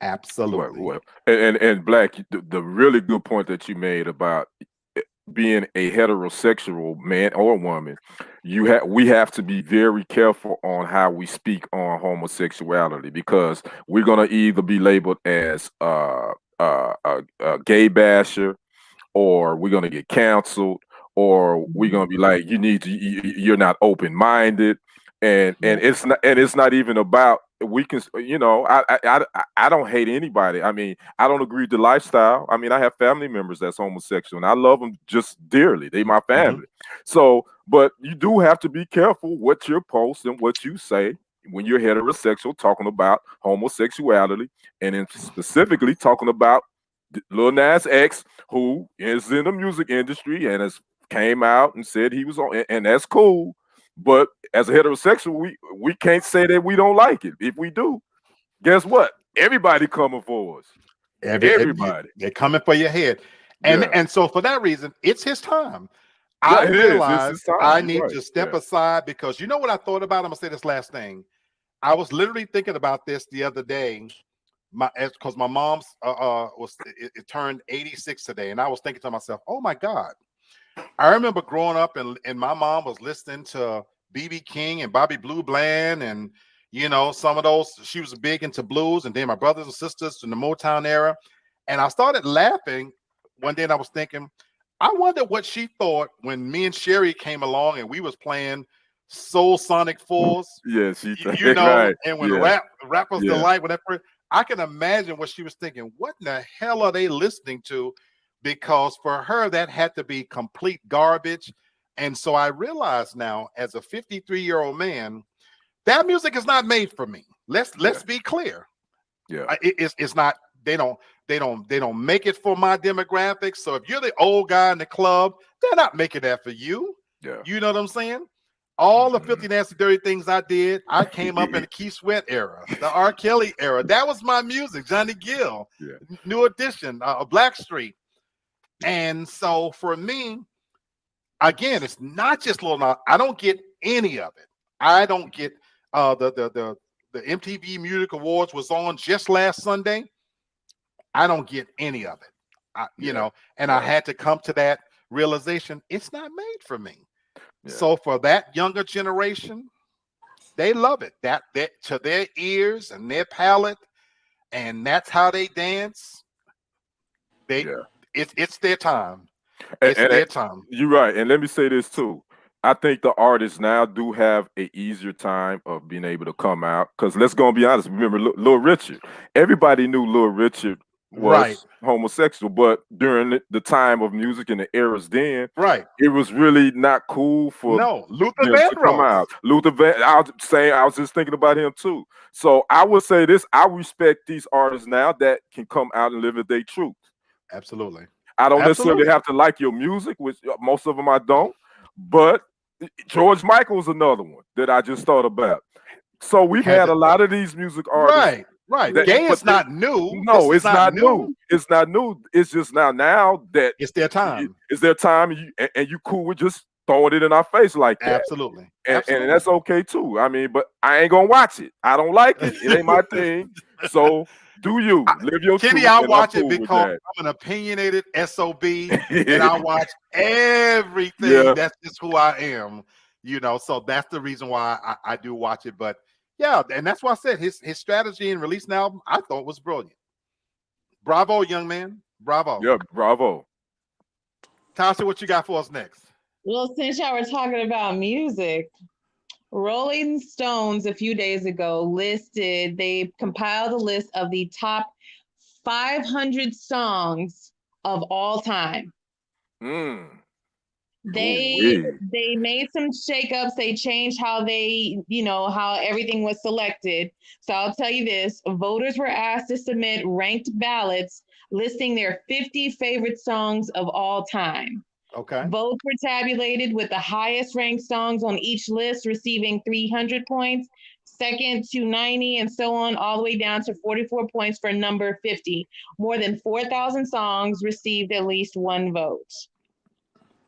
Absolutely. Well, and Black, the really good point that you made about being a heterosexual man or woman, we have to be very careful on how we speak on homosexuality, because we're gonna either be labeled as a gay basher, or we're gonna get canceled, or we're gonna be like, you're not open minded, and it's not even about, we can, I don't hate anybody. I mean, I don't agree with the lifestyle. I mean, I have family members that's homosexual and I love them just dearly. They my family. So, but you do have to be careful what you post and what you say when you're heterosexual, talking about homosexuality, and then specifically talking about Lil Nas X, who is in the music industry and has came out and said he was on, and that's cool. But as a heterosexual, we can't say that we don't like it. If we do, guess what? Everybody coming for us. Everybody. They're coming for your head. And so for that reason, it's his time. I realize I need to step aside, because you know what I thought about? I'm gonna say this last thing. I was literally thinking about this the other day. Because my mom's it turned 86 today, and I was thinking to myself, oh my God. I remember growing up and my mom was listening to BB King and Bobby Blue Bland, and some of those, she was big into blues, and then my brothers and sisters in the Motown era. And I started laughing one day, and I was thinking, I wonder what she thought when me and Sherry came along and we was playing Soul Sonic 4s. Yes, right. And when rap was the light, whatever. I can imagine what she was thinking. What in the hell are they listening to? Because for her, that had to be complete garbage. And so I realize now, as a 53-year-old man, that music is not made for me. Let's be clear. Yeah, it's not. They don't make it for my demographics. So if you're the old guy in the club, they're not making that for you. Yeah, you know what I'm saying? All the filthy, nasty, dirty things I did, I came up in the Keith Sweat era, the R. Kelly era. That was my music. Johnny Gill, New Edition, Blackstreet. And so for me, again, it's not just Lil Nas. I don't get any of it. I don't get the MTV Music Awards was on just last Sunday. I don't get any of it. I had to come to that realization. It's not made for me. Yeah. So for that younger generation, they love it. That to their ears and their palate, and that's how they dance. It's their time. It's their time. You're right. And let me say this too. I think the artists now do have an easier time of being able to come out. Because let's go and be honest. Remember Little Richard. Everybody knew Little Richard was homosexual, but during the time of music and the eras then, it was really not cool for Luther Vandross to come out. I was just thinking about him too. So I would say this: I respect these artists now that can come out and live their truth. Absolutely. I don't necessarily have to like your music, which most of them I don't. But George Michael was another one that I just thought about. So we've had a lot of these music artists. Right. Gay is not new. No, it's not new. It's not new. It's just now that it's their time. It's their time, and you cool with just throwing it in our face like that. Absolutely. And that's okay too. I mean, but I ain't gonna watch it. I don't like it. It ain't my thing. So do you live your Kenny? truth, I watch it because I'm an opinionated SOB, and I watch everything. Yeah. That's just who I am. So that's the reason why I do watch it. But yeah, and that's why I said his strategy in releasing an album, I thought was brilliant. Bravo, young man. Bravo. Yeah, bravo. Tasha, what you got for us next? Well, since y'all were talking about music, Rolling Stones a few days ago they compiled a list of the top 500 songs of all time. Mm. They Ooh-wee. made some shakeups. They changed how they, how everything was selected. So I'll tell you this, voters were asked to submit ranked ballots listing their 50 favorite songs of all time. Okay. Votes were tabulated with the highest ranked songs on each list receiving 300 points, second to 90, and so on, all the way down to 44 points for number 50. More than 4,000 songs received at least one vote.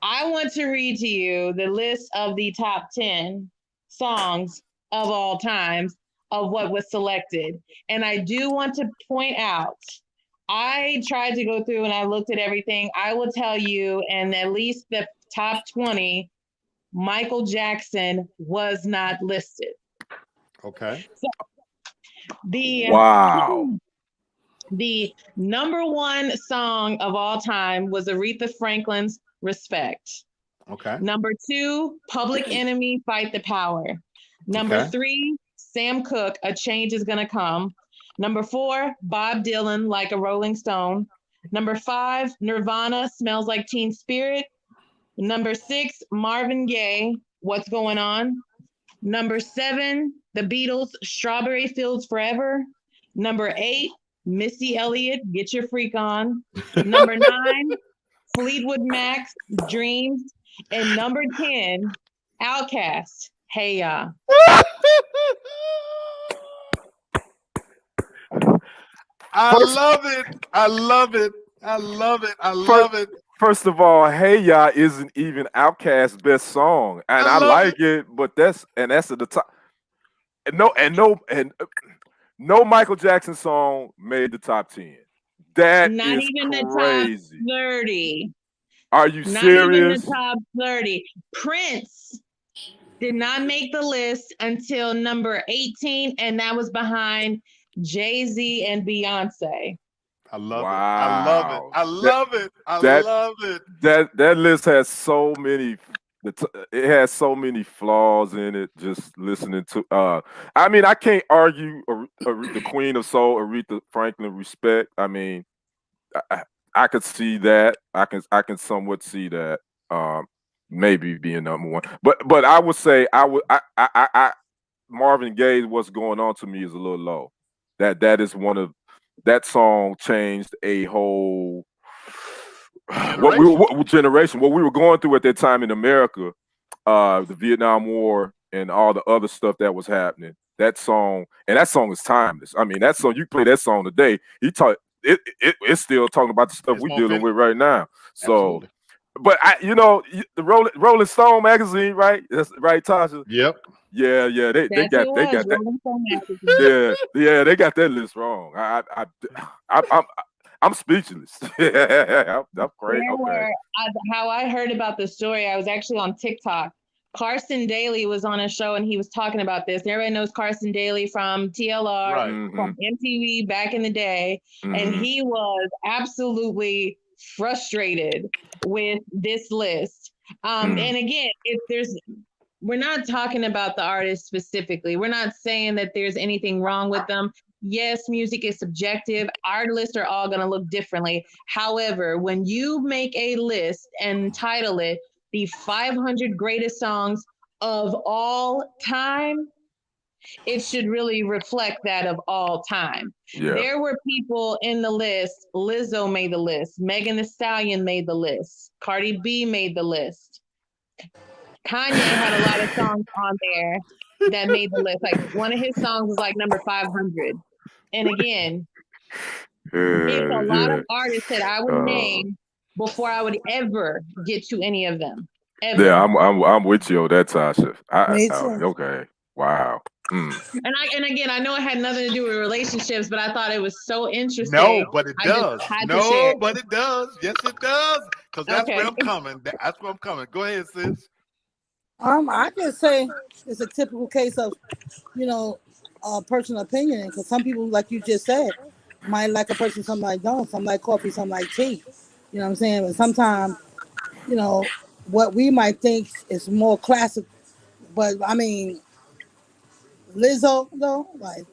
I want to read to you the list of the top 10 songs of all times of what was selected. And I do want to point out, I tried to go through and I looked at everything. I will tell you, and at least the top 20, Michael Jackson was not listed. Okay. So Wow. The number one song of all time was Aretha Franklin's Respect. Okay. Number 2, Public Enemy, Fight the Power. Number 3, Sam Cooke, A Change Is Gonna Come. Number 4, Bob Dylan, Like a Rolling Stone. Number 5, Nirvana, Smells Like Teen Spirit. Number 6, Marvin Gaye, What's Going On. Number 7, The Beatles, Strawberry Fields Forever. Number 8, Missy Elliott, Get Your Freak On. Number 9, Fleetwood Mac's Dreams. And number 10, Outkast, Hey Ya. I love it. I love it. I love it. I love it. First of all, Hey Ya isn't even Outkast's best song, and I like it, but that's at the top. No Michael Jackson song made the top 10. That not is even crazy. The top 30. Are you not serious? Not even the top 30. Prince did not make the list until number 18, and that was behind Jay-Z and Beyonce. I love wow. it. I love it. I love it. I love it. That list has so many. It has so many flaws in it. Just listening to, I mean, I can't argue the Queen of Soul, Aretha Franklin, Respect. I mean, I could see that. I can somewhat see that. Maybe being number one, but I would say Marvin Gaye, What's Going On, to me is a little low. That is one of that song changed a whole generation. What we were going through at that time in America, the Vietnam War and all the other stuff that was happening. That song is timeless. I mean, that song, you play that song today, it's still talking about the stuff we're dealing with right now. So, absolutely. But the Rolling Stone magazine, right? That's right, Tasha. Yep. Yeah, they got that. Yeah, they got that list wrong. I'm speechless. I'm crazy. Okay. How I heard about the story, I was actually on TikTok. Carson Daly was on a show and he was talking about this. Everybody knows Carson Daly from TLR, right, from MTV back in the day. Mm-hmm. And he was absolutely frustrated with this list. And again, we're not talking about the artist specifically. We're not saying that there's anything wrong with them. Yes, music is subjective. Our lists are all going to look differently. However, when you make a list and title it the 500 greatest songs of all time, it should really reflect that of all time. Yeah. There were people in the list. Lizzo made the list. Megan Thee Stallion made the list. Cardi B made the list. Kanye had a lot of songs on there that made the list. Like one of his songs was like number 500. And again, it's a lot of artists that I would name before I would ever get to any of them. Ever. Yeah, I'm with you on that, Tasha. Okay. Wow. And again, I know it had nothing to do with relationships, but I thought it was so interesting. No, but it does. No, but it does. Yes, it does. Because that's where I'm coming. That's where I'm coming. Go ahead, sis. I can say it's a typical case of, personal opinion. Because some people, like you just said, might like a person, some might don't. Some like coffee, some like tea. You know what I'm saying? But sometimes, what we might think is more classic. But I mean, Lizzo, though, like,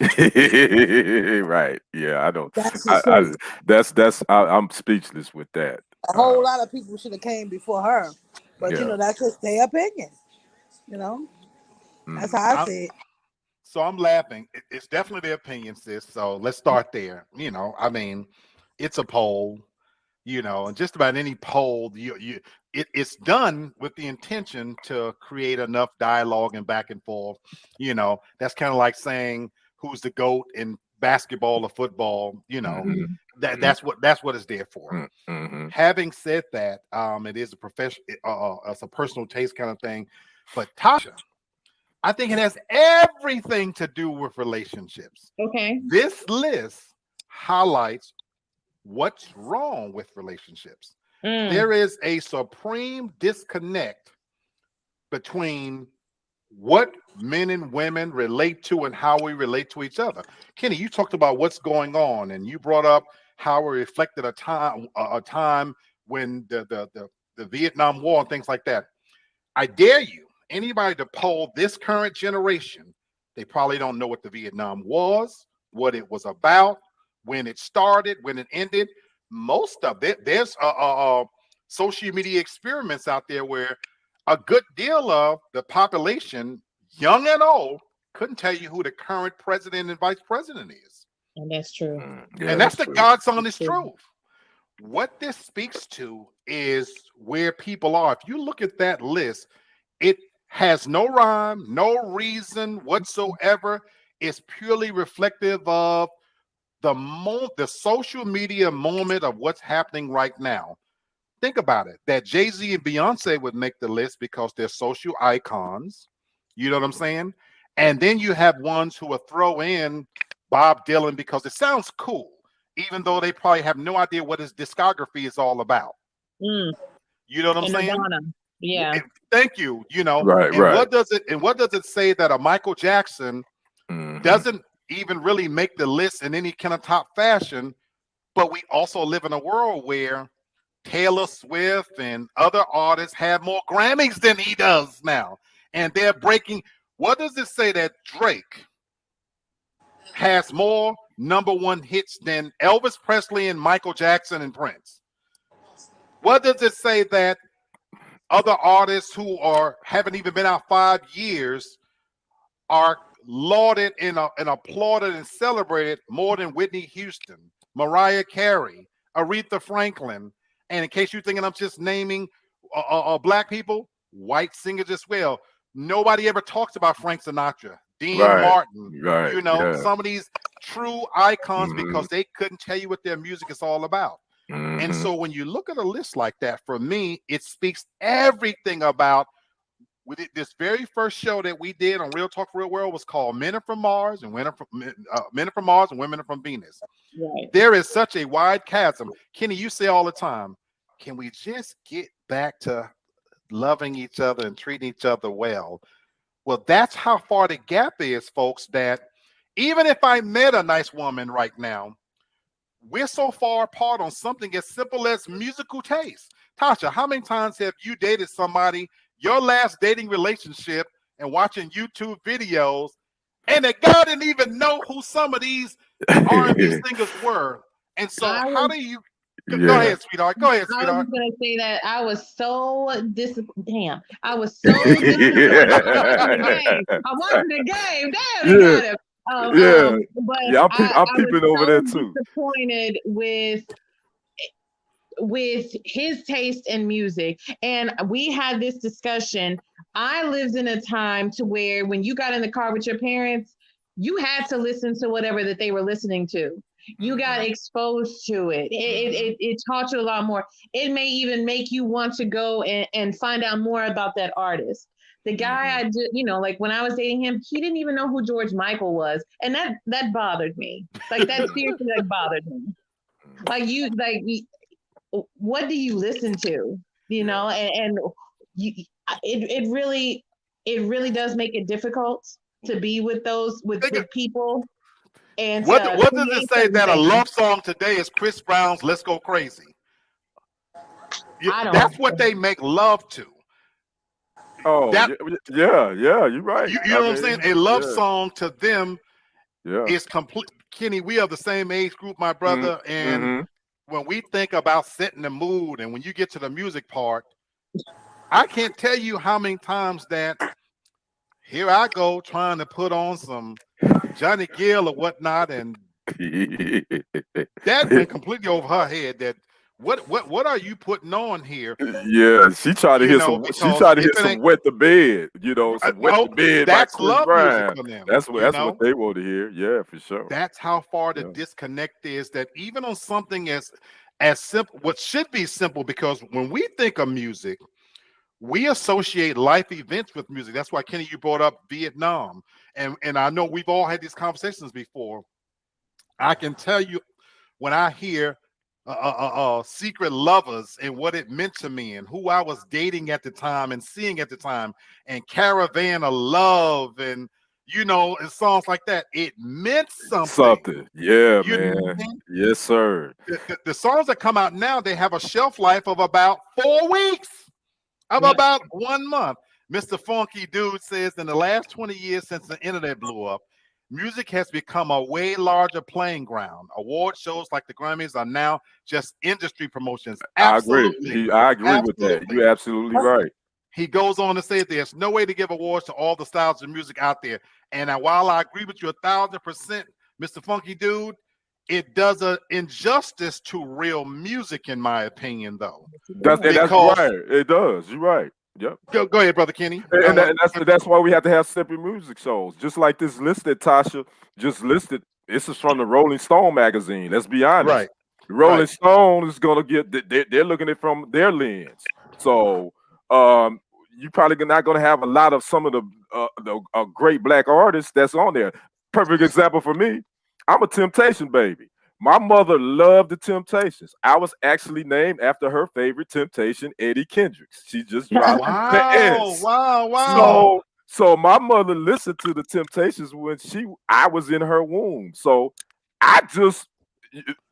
Right. Yeah, I don't. That's just crazy. I'm speechless with that. A whole lot of people should have came before her, but Yeah. that's just their opinion. That's how I see it. So I'm laughing. It's definitely their opinion, sis. So let's start there. I mean, it's a poll. And just about any poll, it's done with the intention to create enough dialogue and back and forth. That's kind of like saying who's the GOAT in basketball or football. That's what it's there for. Having said that, it is a profession. It's a personal taste kind of thing. But Tasha, I think it has everything to do with relationships. Okay. This list highlights what's wrong with relationships. There is a supreme disconnect between what men and women relate to and how we relate to each other. Kenny, you talked about what's going on, and you brought up how we reflected a time when the Vietnam War and things like that. I dare you, anybody to poll this current generation, they probably don't know what the Vietnam was, what it was about, when it started, when it ended. Most of it, there's social media experiments out there where a good deal of the population, young and old, couldn't tell you who the current president and vice president is. And that's true. And that's the God's honest truth. What this speaks to is where people are. If you look at that list, it has no rhyme, no reason whatsoever. It's purely reflective of the social media moment of what's happening right now. Think about it, that Jay-Z and Beyonce would make the list because they're social icons. You know what I'm saying? And then you have ones who will throw in Bob Dylan because it sounds cool, even though they probably have no idea what his discography is all about. You know what I'm saying? Nirvana. Yeah. Thank you. Right. What does it say that a Michael Jackson doesn't even really make the list in any kind of top fashion? But we also live in a world where Taylor Swift and other artists have more Grammys than he does now. And they're breaking. What does it say that Drake has more #1 hits than Elvis Presley and Michael Jackson and Prince? What does it say that other artists who haven't even been out 5 years are lauded and applauded and celebrated more than Whitney Houston, Mariah Carey, Aretha Franklin? And in case you're thinking I'm just naming black people, white singers as well. Nobody ever talks about Frank Sinatra, Dean Martin, some of these true icons because they couldn't tell you what their music is all about. And so when you look at a list like that, for me, it speaks everything about this very first show that we did on Real Talk Real World was called Men Are From Mars and Men Are From Mars and Women Are From Venus. Right. There is such a wide chasm. Kenny, you say all the time, can we just get back to loving each other and treating each other well? Well, that's how far the gap is, folks, that even if I met a nice woman right now, we're so far apart on something as simple as musical taste. Tasha, how many times have you dated somebody, your last dating relationship, and watching YouTube videos, and the guy didn't even know who some of these R&B singers were? And so how do you go ahead, sweetheart. Go ahead, sweetheart. I was going to say that I was so disappointed. Damn. I was so disappointed. I watched the game. Damn. I'm peeping over there too. Disappointed with his taste in music. And we had this discussion. I lived in a time to where when you got in the car with your parents, you had to listen to whatever that they were listening to. You got exposed to it. It taught you a lot more. It may even make you want to go and find out more about that artist. The guy I did, like when I was dating him, he didn't even know who George Michael was. And that bothered me. Like that seriously bothered me. What do you listen to? And it really does make it difficult to be with with people. And what does it say that a love song today is Chris Brown's "Let's Go Crazy"? That's what they make love to. Oh, yeah, you're right. You know what I'm saying? A love song to them Yeah. It's complete. Kenny, we are the same age group, my brother. And Mhm. when we think about setting the mood and when you get to the music part, I can't tell you how many times that here I go trying to put on some Johnny Gill or whatnot, and that went completely over her head. That what are you putting on here? Yeah, she tried to You hit know, some. She because tried to if hit it some ain't wet the bed. You know, some wet no, the bed by that's Chris love music Brown. for them. That's You what know, they want to hear. Yeah, for sure. that's how far the Yeah. disconnect is. That even on something as simple, what should be simple, because when we think of music, we associate life events with music. That's why, Kenny, you brought up Vietnam, and I know we've all had these conversations before. I can tell you when I hear Secret Lovers and what it meant to me and who I was dating at the time and seeing at the time, and Caravan of Love, and and songs like that, it meant something. Something. Yeah, You know what man. I mean? Yes, sir. The songs that come out now, they have a shelf life of about 4 weeks, of Yep. about 1 month. Mr. Funky Dude says in the last 20 years since the internet blew up, music has become a way larger playing ground. Award shows like the Grammys are now just industry promotions. I agree. Absolutely. I agree with that. Absolutely. You're absolutely right. He goes on to say there's no way to give awards to all the styles of music out there. And while I agree with you 1,000%, Mr. Funky Dude, it does an injustice to real music, in my opinion, though. That's Because right. It does. You're right. Yep. go ahead, Brother Kenny. And that's why we have to have separate music shows. Just like this list that Tasha just listed. This is from the Rolling Stone magazine. Let's be honest. Right. The Rolling Right. Stone is gonna get they're looking at it from their lens. So you probably not gonna have a lot of some of the great black artists that's on there. Perfect example for me. I'm a Temptation baby. My mother loved the Temptations. I was actually named after her favorite Temptation, Eddie Kendricks. She just dropped the Wow, S. wow. So my mother listened to the Temptations when I was in her womb. So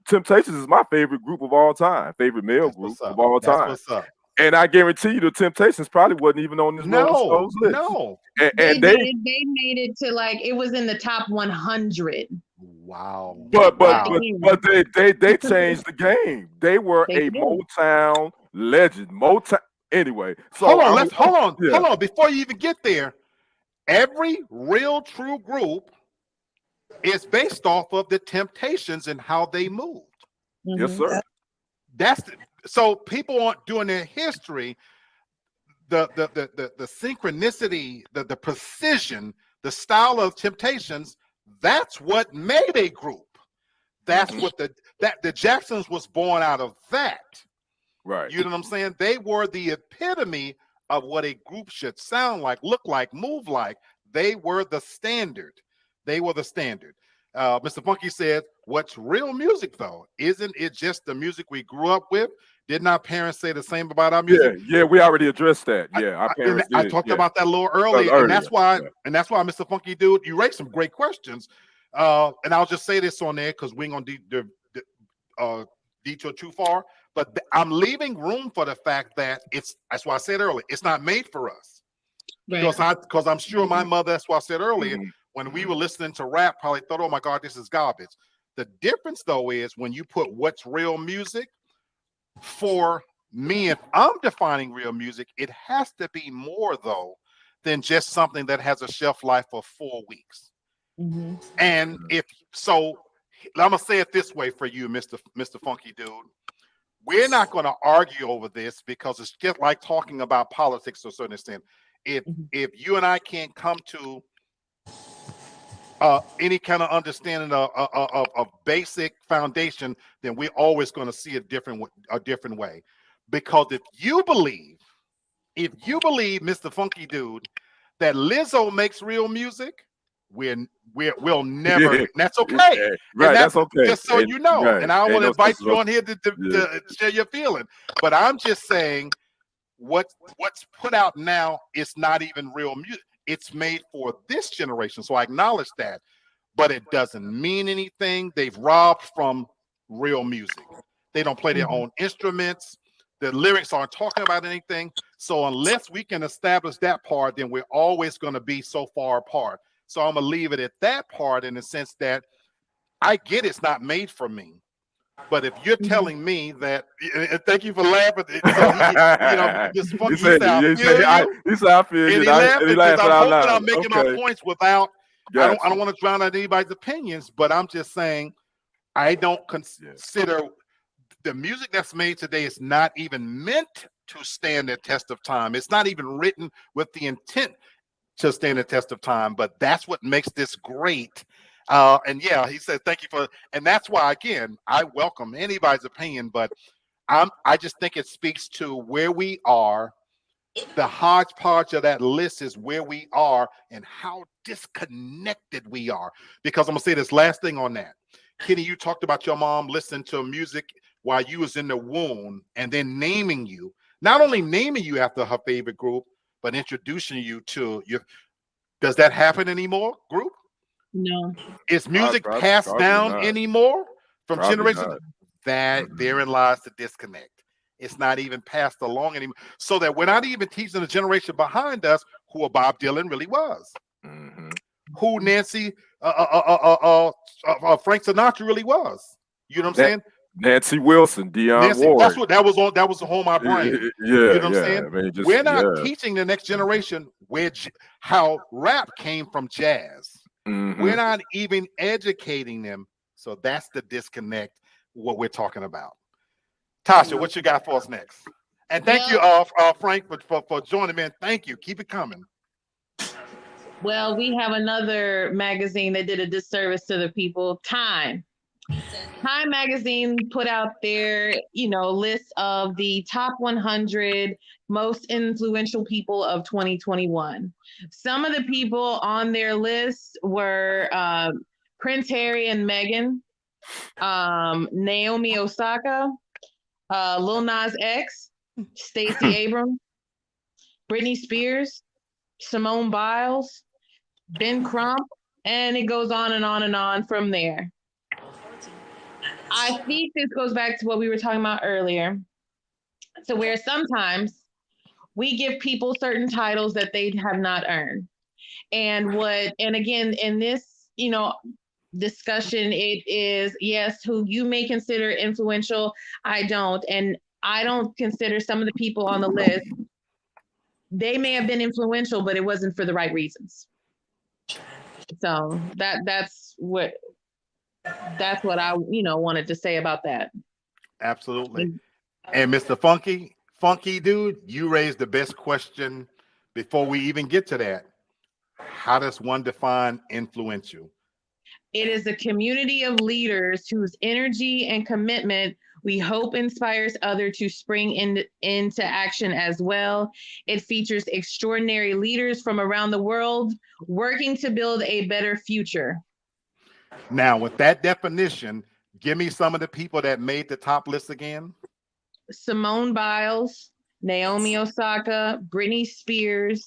Temptations is my favorite group of all time, favorite male group of all That's time. what's up. And I guarantee you the Temptations probably wasn't even on this Rolling Stones list. No. And They made it to, like, it was in the top 100. Wow. But Wow. they changed the game. They were They a did. Motown legend. Motown. Anyway, so hold on, yeah. hold on. Before you even get there, every real true group is based off of the Temptations and how they moved. Yes, sir. So people aren't doing their history. The synchronicity, the precision, the style of Temptations. That's what made a group. That's what the Jacksons was born out of that. Right. You know what I'm saying? They were the epitome of what a group should sound like, look like, move like. They were the standard. They were the standard. Mr. Funky said, what's real music, though? Isn't it just the music we grew up with? Didn't our parents say the same about our music? Yeah, we already addressed that. Yeah, our parents I did. talked Yeah. about that a little earlier, and that's why, Mr. Funky Dude, you raised some great questions. And I'll just say this on there because we ain't gonna detour too far. But I'm leaving room for the fact that that's why I said earlier, it's not made for us. Right. Because I'm sure my mother, that's why I said earlier, when we were listening to rap, probably thought, oh my God, this is garbage. The difference, though, is when you put what's real music, for me, if I'm defining real music, it has to be more, though, than just something that has a shelf life of 4 weeks. And if so, I'm gonna say it this way for you, Mr. Funky Dude. We're not going to argue over this because it's just like talking about politics to a certain extent. If you and I can't come to any kind of understanding of basic foundation, then we're always going to see a different way. Because if you believe, Mr. Funky Dude, that Lizzo makes real music, we'll never. That's okay. Right, that's okay. Just so you know. Right. And I want to invite you on here to share your feeling. But I'm just saying, what's put out now is not even real music. It's made for this generation. So I acknowledge that. But it doesn't mean anything. They've robbed from real music. They don't play their own instruments. The lyrics aren't talking about anything. So unless we can establish that part, then we're always going to be so far apart. So I'm gonna leave it at that part in the sense that I get it's not made for me. But if you're telling me that, and thank you for laughing. So this He funky, he said, said, I he feel said, you. he said, I feel you. And he And laughing he because laughing I'm out hoping loud. I'm making my Okay, points without, I gotcha. don't want to drown out anybody's opinions, but I'm just saying I don't consider the music that's made today is not even meant to stand the test of time. It's not even written with the intent to stand the test of time, but that's what makes this great. And yeah, he said, thank you for, and that's why, again, I welcome anybody's opinion, but I just think it speaks to where we are. The hodgepodge of that list is where we are and how disconnected we are. Because I'm gonna say this last thing on that. Kenny, you talked about your mom listening to music while you was in the womb and then naming you, not only naming you after her favorite group, but introducing you to your. Does that happen anymore, group? No. Is music passed down not. anymore from Probably generation? not. That therein lies the disconnect. It's not even passed along anymore. So that we're not even teaching the generation behind us who Bob Dylan really was, who Nancy, Frank Sinatra really was. You know what I'm saying? Nancy Wilson, Dionne Nancy, Warwick. that's what that was on. That was on my brain. Yeah, You know what I'm yeah. saying? I mean, just, We're not teaching the next generation how rap came from jazz. We're not even educating them. So that's the disconnect, what we're talking about. Tasha, what you got for us next? And thank you, Frank, for joining me. And thank you. Keep it coming. Well, we have another magazine that did a disservice to the people. Time magazine put out their, list of the top 100 most influential people of 2021. Some of the people on their list were Prince Harry and Meghan, Naomi Osaka, Lil Nas X, Stacey Abrams, Britney Spears, Simone Biles, Ben Crump, and it goes on and on and on from there. I think this goes back to what we were talking about earlier. So where sometimes we give people certain titles that they have not earned. And again, in this, discussion, it is, yes, who you may consider influential. I don't. And I don't consider some of the people on the list, they may have been influential, but it wasn't for the right reasons. So that's what I, wanted to say about that. Absolutely. And Mr. Funky dude, you raised the best question before we even get to that. How does one define influential? It is a community of leaders whose energy and commitment we hope inspires others to spring into action as well. It features extraordinary leaders from around the world working to build a better future. Now, with that definition, give me some of the people that made the top list again. Simone Biles, Naomi Osaka, Britney Spears,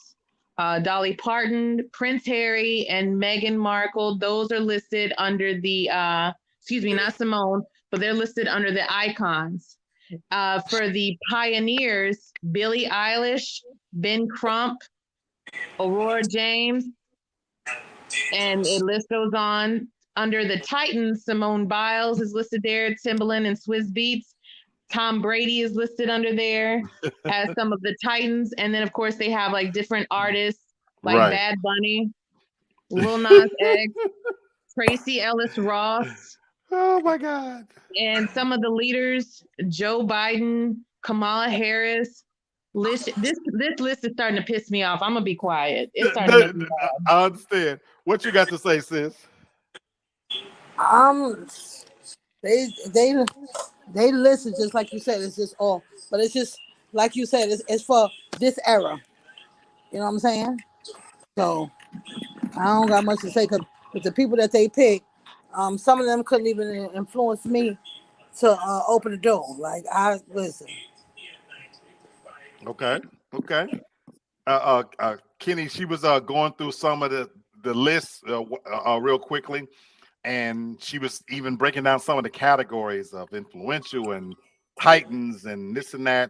Dolly Parton, Prince Harry, and Meghan Markle. Those are listed under the, not Simone, but they're listed under the icons. For the pioneers, Billie Eilish, Ben Crump, Aurora James, and the list goes on. Under the Titans, Simone Biles is listed there, Timbaland and Swizz Beatz. Tom Brady is listed under there as some of the Titans. And then, of course, they have like different artists like Bad Bunny, Lil Nas X, Tracy Ellis Ross. Oh, my God. And some of the leaders, Joe Biden, Kamala Harris. This list is starting to piss me off. I'm going to be quiet. It's starting to make me mad. I understand. What you got to say, sis? They listen just like you said. It's just all, but it's just like you said. It's for this era. You know what I'm saying? So I don't got much to say because the people that they pick, some of them couldn't even influence me to open the door. Like I listen. Okay. Kenny, she was going through some of the lists real quickly. And she was even breaking down some of the categories of influential and Titans and this and that.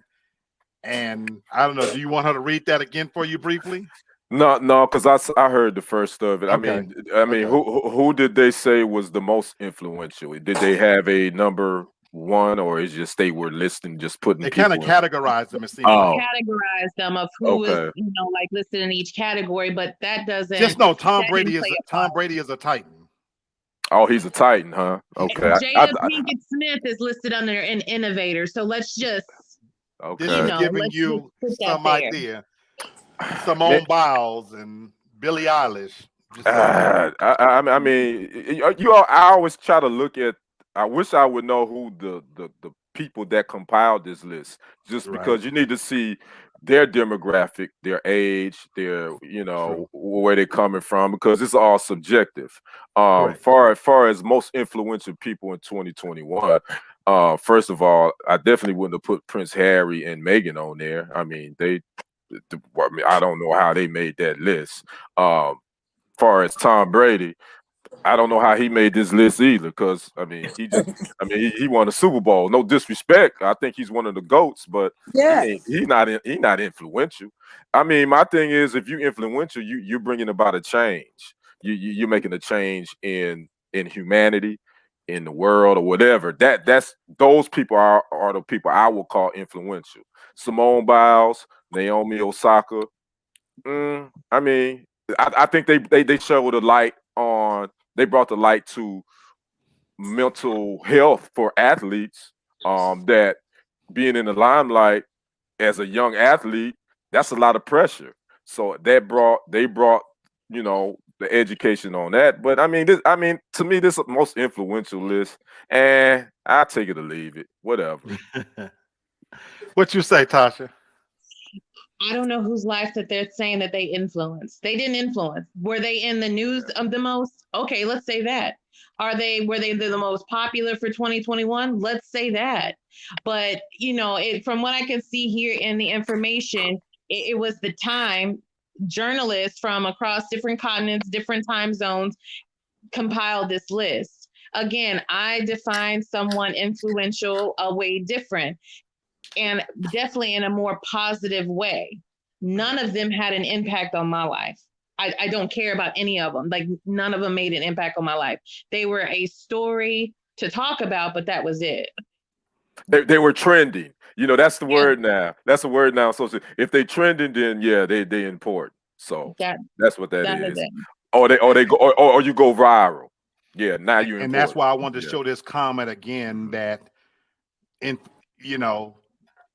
And I don't know, do you want her to read that again for you briefly? No, because I heard the first of it. Okay. I mean, Okay. who did they say was the most influential? Did they have a number one, or is just they were listing, just putting They kind of people in? categorize them, it seems like. Oh, Categorize them of who is, okay. like listed in each category, but that doesn't. Just know Tom that Brady didn't is play a Tom part. Brady is a Titan. Oh, he's a Titan, huh? Okay. Jada Pinkett Smith is listed under an innovator, so let's just Okay. This is giving let's you just put that some there. idea. Simone Biles and Billie Eilish. Just saying. I mean, I always try to look at. I wish I would know who the people that compiled this list, just Right. because you need to see their demographic, their age, their True. where they're coming from, because it's all subjective. Correct. Far as most influential people in 2021. First of all, I definitely wouldn't have put Prince Harry and Meghan on there. I mean, I don't know how they made that list. Far as Tom Brady, I don't know how he made this list either, because I mean, he won a Super Bowl. No disrespect, I think he's one of the GOATs, but Yes. he's not influential. I mean, my thing is, if you're influential, you're bringing about a change. You're making a change in humanity, in the world, or whatever. That's those people are the people I would call influential. Simone Biles, Naomi Osaka. I mean, I think they showed the light on. They brought the light to mental health for athletes. That being in the limelight as a young athlete, that's a lot of pressure. So they brought the education on that. But I mean, to me, this is the most influential list, and I take it or leave it, whatever. What you say, Tasha? I don't know whose life that they're saying that they influenced. They didn't influence. Were they in the news of the most? Okay, let's say that. Were they the most popular for 2021? Let's say that. But from what I can see here in the information, it was the time journalists from across different continents, different time zones compiled this list. Again, I define someone influential a way different, and definitely in a more positive way. None of them had an impact on my life. I don't care about any of them. Like, none of them made an impact on my life. They were a story to talk about, but that was it. They were trending. That's the word now. That's the word now. So if they trending, then yeah, they important. So that's what that is. Or they go, or you go viral. Yeah, now you're. And that's why I wanted to show this comment again, that the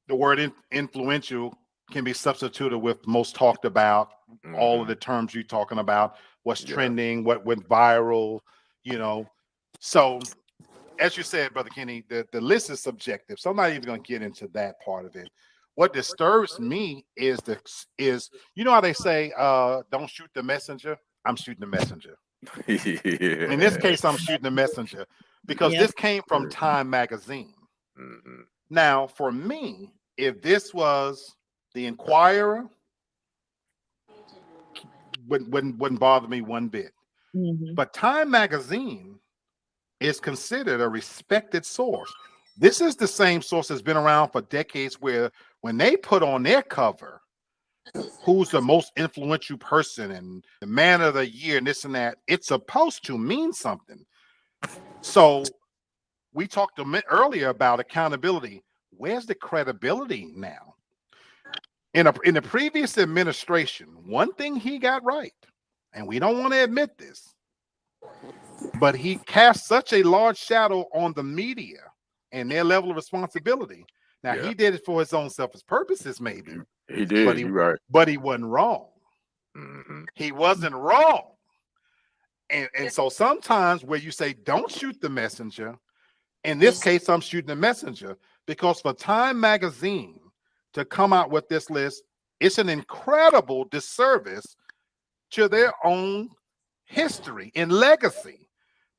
word influential can be substituted with most talked about, all of the terms you're talking about, what's trending, what went viral, So as you said, Brother Kenny, the list is subjective. So I'm not even going to get into that part of it. What disturbs me is how they say, don't shoot the messenger? I'm shooting the messenger. In this case, I'm shooting the messenger because this came from Time magazine. Now, for me, if this was the Inquirer, wouldn't bother me one bit. But Time magazine is considered a respected source. This is the same source that's been around for decades, where when they put on their cover who's the most influential person and the man of the year and this and that, it's supposed to mean something. So we talked earlier about accountability. Where's the credibility now? In the previous administration, one thing he got right, and we don't want to admit this, but he cast such a large shadow on the media and their level of responsibility. Now, he did it for his own selfish purposes, maybe. He did, you're right. But he wasn't wrong. He wasn't wrong. And so sometimes where you say, don't shoot the messenger, in this case, I'm shooting the messenger, because for Time magazine to come out with this list, it's an incredible disservice to their own history and legacy.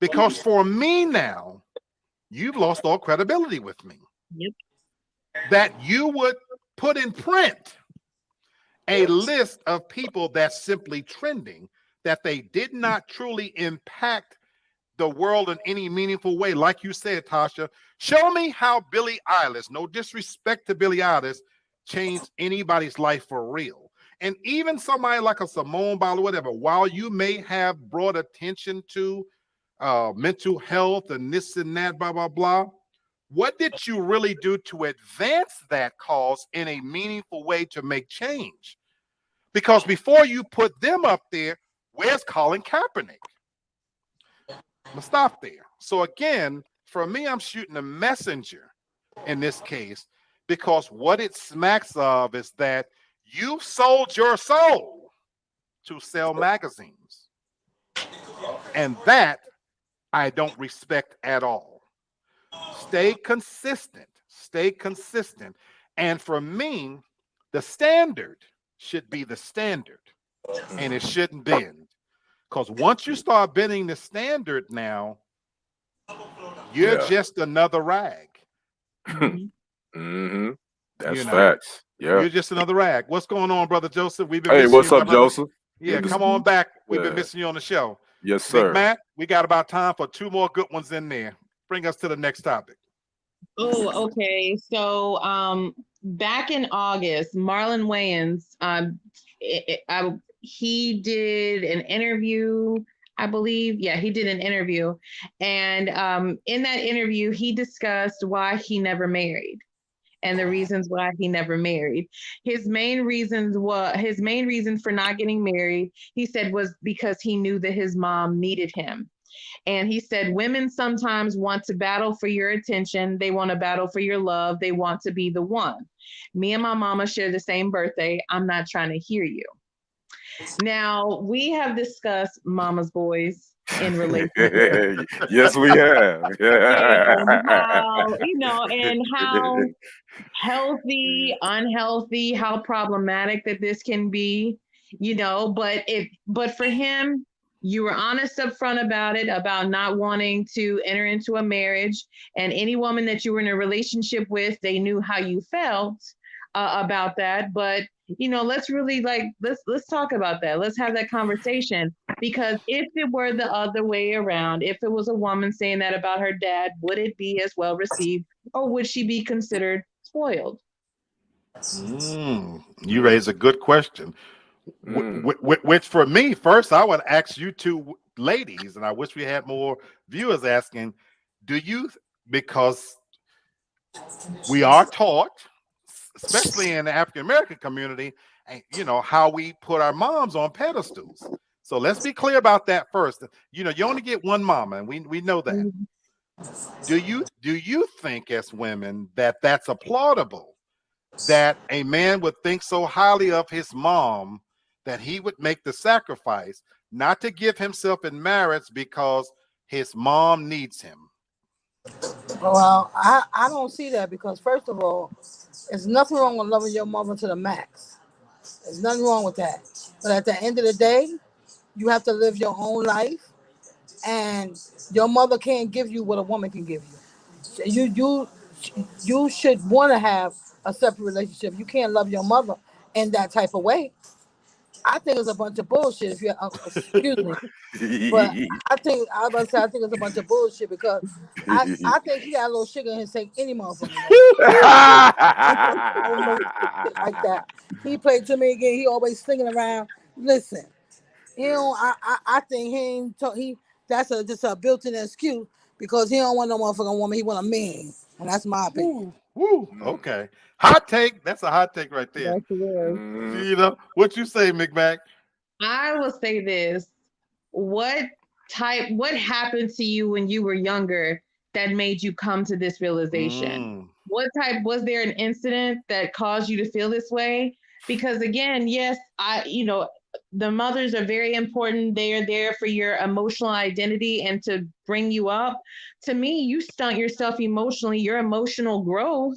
Because for me now, you've lost all credibility with me. That you would put in print a list of people that's simply trending, that they did not truly impact the world in any meaningful way. Like you said, Tasha, show me how Billie Eilish, no disrespect to Billie Eilish, changed anybody's life for real. And even somebody like a Simone Biles or whatever, while you may have brought attention to mental health and this and that, blah, blah, blah, what did you really do to advance that cause in a meaningful way to make change? Because before you put them up there, where's Colin Kaepernick? I'm gonna stop there. So again, for me, I'm shooting a messenger in this case, because what it smacks of is that you sold your soul to sell magazines. And that I don't respect at all. Stay consistent. Stay consistent. And for me, the standard should be the standard, and it shouldn't bend. Because once you start bending the standard now, you're just another rag. Mm-hmm. That's You know, facts. Yeah. You're just another rag. What's going on, Brother Joseph? We've been Hey, missing what's you, up, brother. Joseph? Yeah, Good to come see on you. back. We've Yeah. been missing you on the show. Yes, Big sir. Matt, we got about time for 2 more good ones in there. Bring us to the next topic. Oh, okay. So, back in August, Marlon Wayans, he did an interview, I believe. Yeah, he did an interview, and in that interview, he discussed why he never married and the reasons why he never married. His main reason for not getting married, he said, was because he knew that his mom needed him. And he said, women sometimes want to battle for your attention. They want to battle for your love. They want to be the one. Me and my mama share the same birthday. I'm not trying to hear you. Now, we have discussed mama's boys in relationships. Yes, we have. And how healthy, unhealthy, how problematic that this can be, but for him, you were honest up front about it, about not wanting to enter into a marriage, and any woman that you were in a relationship with, they knew how you felt about that. But let's really let's talk about that. Let's have that conversation, because if it were the other way around, if it was a woman saying that about her dad, would it be as well received, or would she be considered spoiled? You raise a good question. Which for me, first, I would ask you two ladies, and I wish we had more viewers asking, because we are taught, especially in the African American community, how we put our moms on pedestals. So let's be clear about that first. You only get one mama, and we know that. Do you think, as women, that that's applaudable, that a man would think so highly of his mom that he would make the sacrifice not to give himself in marriage because his mom needs him? Well, I don't see that, because first of all, there's nothing wrong with loving your mother to the max. There's nothing wrong with that. But at the end of the day, you have to live your own life, and your mother can't give you what a woman can give you. You should want to have a separate relationship. You can't love your mother in that type of way. I think it's a bunch of bullshit. If you excuse me, but I think it's a bunch of bullshit, because I think he got a little sugar in his tank any motherfucker. Like that. He played to me again. He always singing around. Listen, I think that's just a built-in excuse, because he don't want no motherfucking woman. He want a man, and that's my opinion. Woo. Okay. Hot take. That's a hot take right there. What you say, McMack? I will say this. What happened to you when you were younger that made you come to this realization? Was there an incident that caused you to feel this way? Because again, yes, the mothers are very important. They are there for your emotional identity and to bring you up. To me, you stunt yourself emotionally, your emotional growth,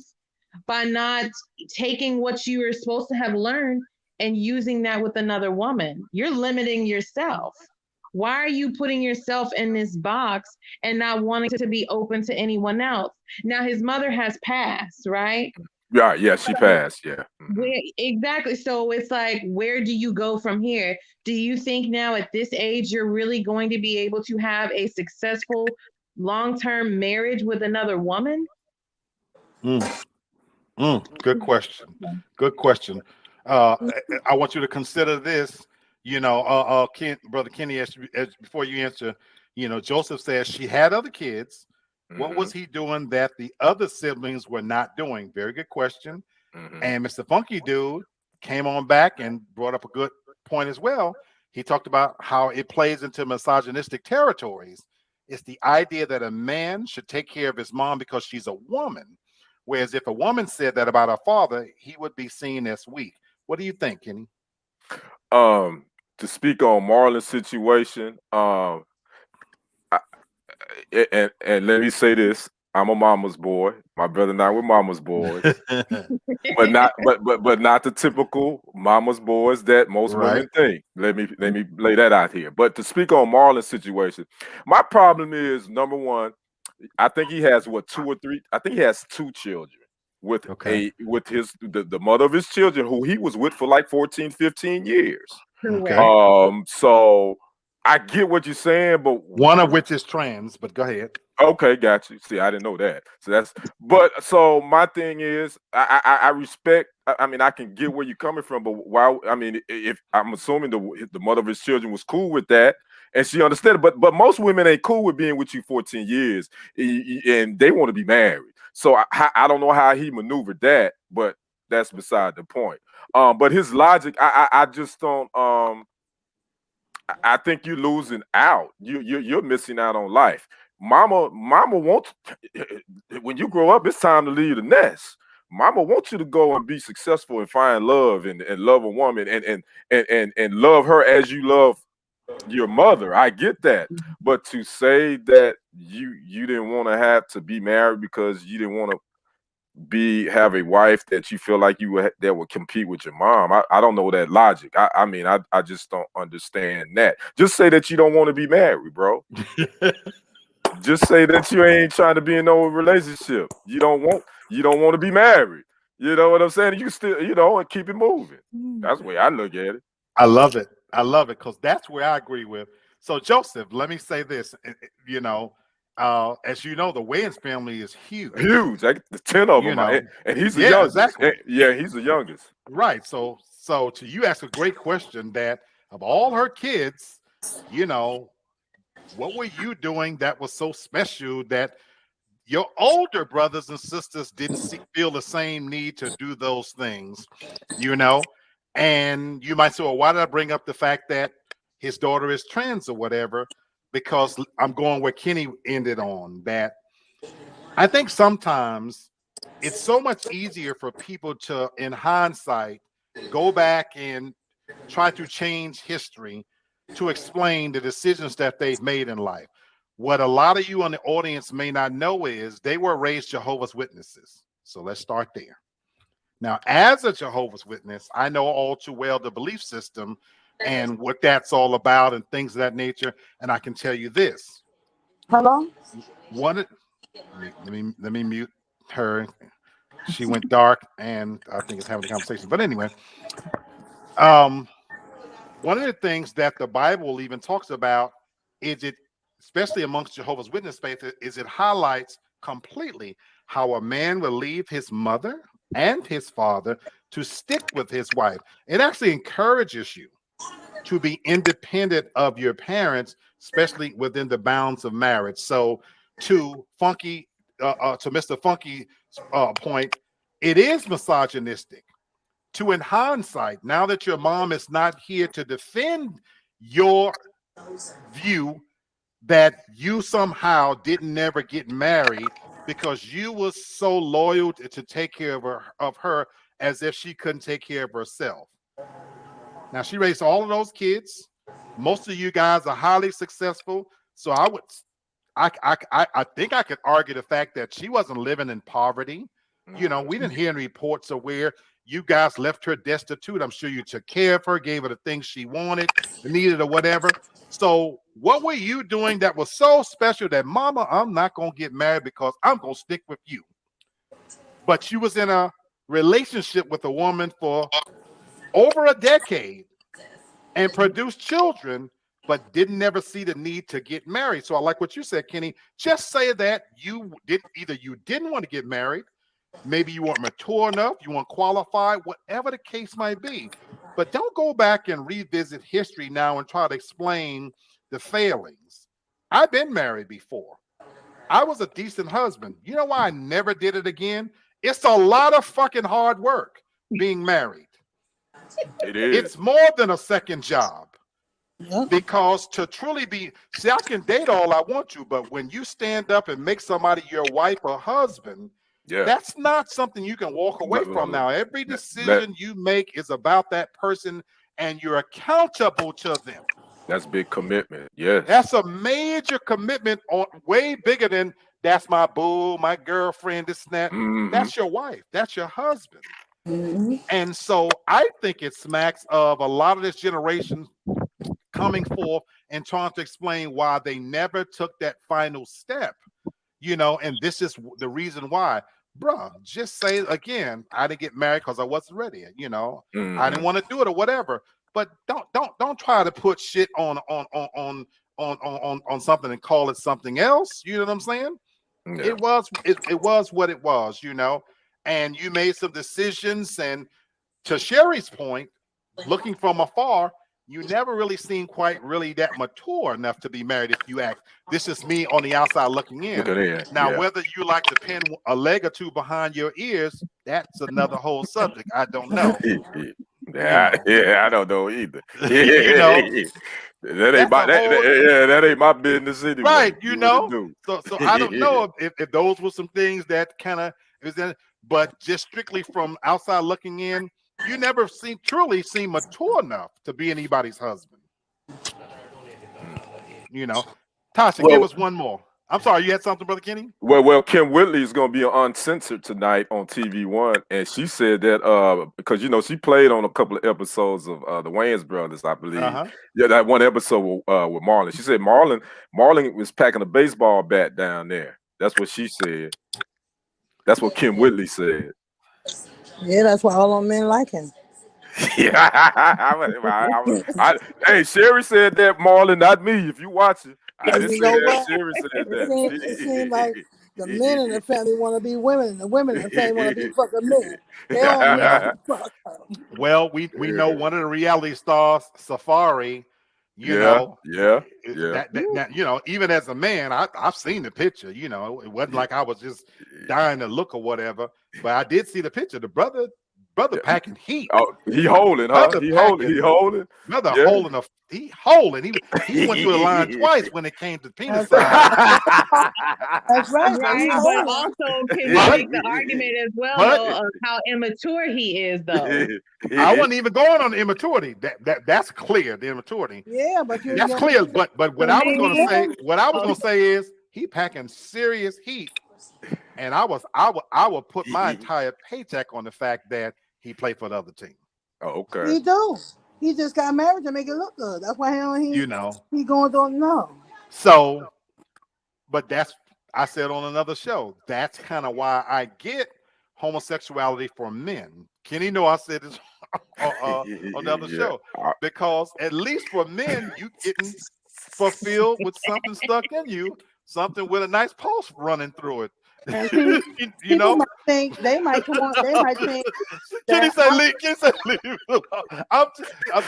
by not taking what you were supposed to have learned and using that with another woman. You're limiting yourself. Why are you putting yourself in this box and not wanting to be open to anyone else? Now, his mother has passed, right? Yeah, she passed. Yeah. Exactly. So it's like, where do you go from here? Do you think now at this age you're really going to be able to have a successful long-term marriage with another woman? Good question. Good question. I want you to consider this. Brother Kenny, before you answer, Joseph says she had other kids. What was he doing that the other siblings were not doing? Very good question. And Mr. Funky Dude came on back and brought up a good point as well. He talked about how it plays into misogynistic territories. It's the idea that a man should take care of his mom because she's a woman. Whereas if a woman said that about her father, he would be seen as weak. What do you think, Kenny? To speak on Marlon's situation, and let me say this: I'm a mama's boy. My brother and I were mama's boys, but not the typical mama's boys that most women think. Let me lay that out here. But to speak on Marlon's situation, my problem is, number one, I think he has 2 or 3. I think he has 2 children with the mother of his children, who he was with for like 14, 15 years. So I get what you're saying, but one of which is trans. But go ahead. Okay, got you. See, I didn't know that. So my thing is, I respect. I mean, I can get where you're coming from, but why? I mean, if I'm assuming the mother of his children was cool with that, and she understood it, but most women ain't cool with being with you 14 years, and they want to be married. So I don't know how he maneuvered that, but that's beside the point. But his logic, I just don't. I think you're losing out. You're missing out on life. Mama wants, when you grow up, it's time to leave the nest. Mama wants you to go and be successful and find love and love a woman and love her as you love your mother. I get that. But to say that you didn't want to have to be married because you didn't want to have a wife that you feel like that would compete with your mom. I don't know that logic. I mean, I just don't understand that. Just say that you don't want to be married, bro. Just say that you ain't trying to be in no relationship. You don't want to be married. You know what I'm saying? You still, and keep it moving. That's the way I look at it. I love it because that's where I agree with. So Joseph, let me say this. As you know, the Wayans family is huge. Huge. Like the 10 of them. And he's the youngest. Exactly. Yeah, he's the youngest. Right. So to you ask a great question that of all her kids, what were you doing that was so special that your older brothers and sisters didn't feel the same need to do those things, And you might say, well, why did I bring up the fact that his daughter is trans or whatever? Because I'm going where Kenny ended on that. I think sometimes it's so much easier for people to, in hindsight, go back and try to change history to explain the decisions that they've made in life. What a lot of you in the audience may not know is they were raised Jehovah's Witnesses. So let's start there. Now, as a Jehovah's Witness, I know all too well the belief system and what that's all about and things of that nature. And I can tell you this. Hello? Let me mute her. She went dark and I think it's having a conversation. But anyway, one of the things that the Bible even talks about is it, especially amongst Jehovah's Witness faith, is it highlights completely how a man will leave his mother and his father to stick with his wife. It actually encourages you to be independent of your parents, especially within the bounds of marriage. So to Mr. Funky's point, it is misogynistic. To, in hindsight, now that your mom is not here to defend your view that you somehow didn't never get married because you was so loyal to take care of her as if she couldn't take care of herself. Now, she raised all of those kids. Most of you guys are highly successful. So I think I could argue the fact that she wasn't living in poverty. We didn't hear any reports of where you guys left her destitute. I'm sure you took care of her, gave her the things she wanted, needed, or whatever. So what were you doing that was so special that, Mama, I'm not going to get married because I'm going to stick with you? But she was in a relationship with a woman for over a decade and produced children, but didn't never see the need to get married. So I like what you said, Kenny. Just say that you didn't want to get married. Maybe you weren't mature enough, you weren't qualified, whatever the case might be. But don't go back and revisit history now and try to explain the failings. I've been married before. I was a decent husband. You know why I never did it again? It's a lot of fucking hard work being married. It is. It's more than a second job. Yeah. Because to truly be, see, I can date all I want to, but when you stand up and make somebody your wife or husband, Yeah. that's not something you can walk away from now. Every decision you make is about that person and you're accountable to them. That's big commitment. Yes. That's a major commitment, on way bigger than that's my boo, my girlfriend, this and that. Mhm. That's your wife. That's your husband. Mhm. And so I think it smacks of a lot of this generation coming forth and trying to explain why they never took that final step, you know, and this is the reason why. Bruh, just say again, I didn't get married because I wasn't ready, you know. I didn't want to do it or whatever. But don't try to put shit on something and call it something else. You know what I'm saying? Yeah. It was what it was, you know. And you made some decisions, and to Sherry's point, looking from afar, you never really seem quite really that mature enough to be married. If you ask, this is me on the outside looking in. Now, whether you like to pin a leg or two behind your ears, that's another whole subject. I don't know. Yeah, I don't know either. You know, that ain't my business anyway. Right, you know. So I don't know if those were some things that kind of is that, but just strictly from outside looking in, you never truly seem mature enough to be anybody's husband. You know, Tasha, give us one more. I'm sorry, you had something, Brother Kenny? Well, Kim Whitley is going to be uncensored tonight on TV One, and she said that because you know she played on a couple of episodes of the Wayans Brothers, I believe. Yeah, that one episode with Marlon. She said Marlon was packing a baseball bat down there. That's what she said. That's what Kim Whitley said. Yeah, that's why all them men like him. Hey, Sherry said that, Marlon, not me. If you watch it, I didn't say that. Sherry said that. It seems like the men in the family want to be women, and the women in the family want to be fucking men. They don't want to fuck them. Well, we know one of the reality stars, Safari. You know, that you know, even as a man, I've seen the picture. You know, it wasn't like I was just dying to look or whatever, but I did see the picture. The brother packing heat. Oh, he holding, huh? He holding. Brother holding he went through the line twice when it came to penis size. That's right. Right, but also can you make the argument as well though, of how immature he is though. I wasn't even going on the immaturity. That's clear, the immaturity. Yeah, but that's clear. But what I was gonna say is he packing serious heat. And I would put my entire paycheck on the fact that he played for the other team. Oh, okay. He do. He just got married to make it look good. That's why he going through no. So, but I said on another show, that's kind of why I get homosexuality for men. Kenny know I said this on another show. Because at least for men, you getting fulfilled with something stuck in you, something with a nice pulse running through it. You know, they might come on. They might think. Kenny said, "Leave."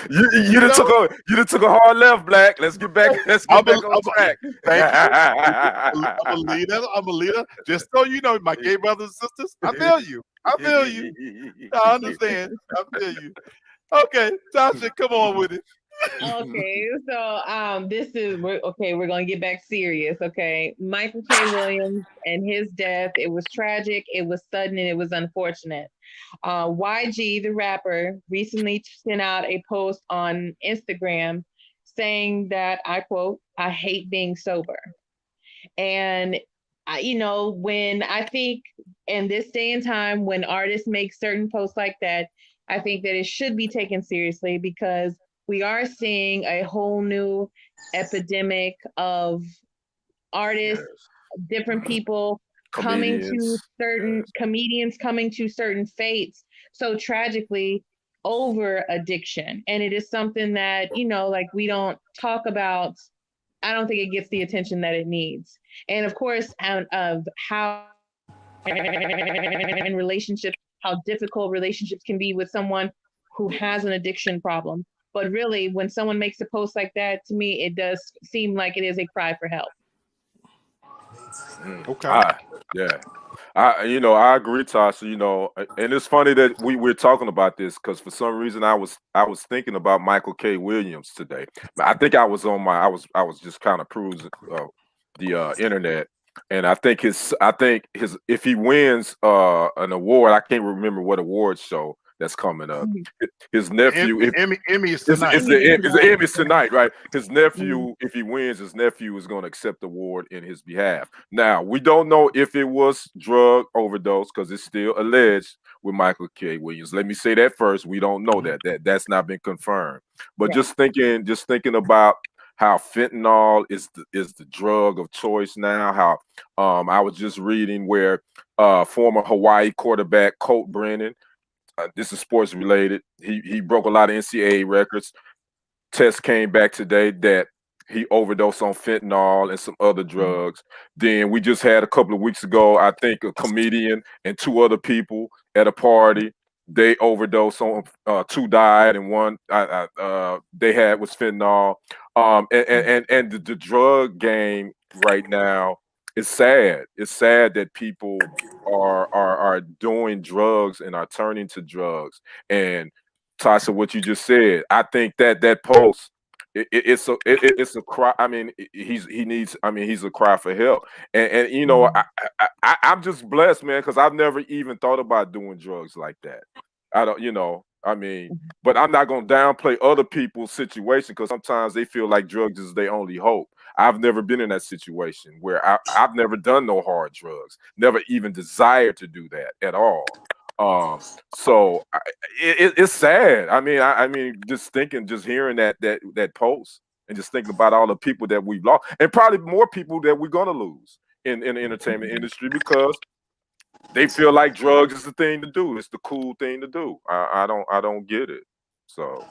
You done took a hard left, Black. Let's get back. On track. I'm a leader. Just so you know, my gay brothers and sisters, I feel you. I understand. I feel you. Okay, Tasha, come on with it. Okay, so we're gonna get back serious. Okay, Michael K. Williams and his death, it was tragic, it was sudden, and it was unfortunate. YG, the rapper, recently sent out a post on Instagram saying that, I quote, "I hate being sober." And you know, when I think in this day and time when artists make certain posts like that, I think that it should be taken seriously, because we are seeing a whole new epidemic of artists, different people comedians coming to certain fates so tragically over addiction. And it is something that, you know, like we don't talk about. I don't think it gets the attention that it needs. And of course, of how and relationships, how difficult relationships can be with someone who has an addiction problem. But really, when someone makes a post like that, to me, it does seem like it is a cry for help. Okay. Yeah. I agree, Tasha, and it's funny that we're talking about this because for some reason I was thinking about Michael K. Williams today. I think I was just kind of perusing the internet, and I think his if he wins an award, I can't remember what award show that's coming up. His nephew, Emmy is tonight. it's the Emmys tonight, right? His nephew, if he wins, his nephew is going to accept the award in his behalf. Now, we don't know if it was drug overdose because it's still alleged with Michael K. Williams. Let me say that first. We don't know that's not been confirmed. But just thinking about how fentanyl is the drug of choice now. How I was just reading where former Hawaii quarterback Colt Brennan. This is sports related. He broke a lot of NCAA records. Tests came back today that he overdosed on fentanyl and some other drugs. Then we just had a couple of weeks ago, I think, a comedian and two other people at a party. They overdosed on 2 died and 1 they had was fentanyl. And the drug game right now is sad. It's sad that people are doing drugs and are turning to drugs. And Tasha, what you just said, I think that post it's a cry. I mean, he's a cry for help. And I'm just blessed, man, because I've never even thought about doing drugs like that. I don't, but I'm not gonna downplay other people's situation because sometimes they feel like drugs is their only hope. I've never been in that situation where I've never done no hard drugs, never even desired to do that at all. So it's sad. I mean, just hearing that post, and just thinking about all the people that we've lost, and probably more people that we're gonna lose in the entertainment industry because they feel like drugs is the thing to do. It's the cool thing to do. I don't get it. So.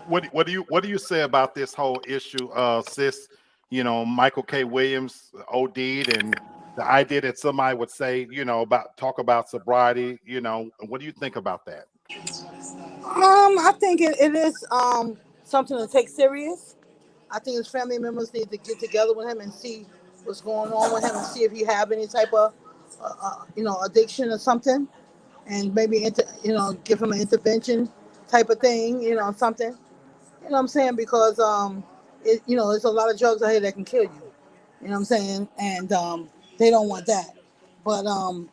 What do you say about this whole issue, sis? Michael K. Williams OD'd, and the idea that somebody would say, talk about sobriety. What do you think about that? I think it is something to take serious. I think his family members need to get together with him and see what's going on with him and see if he have any type of addiction or something, and maybe give him an intervention type of thing, something. You know what I'm saying? Because there's a lot of drugs out here that can kill you. You know what I'm saying? And they don't want that. But some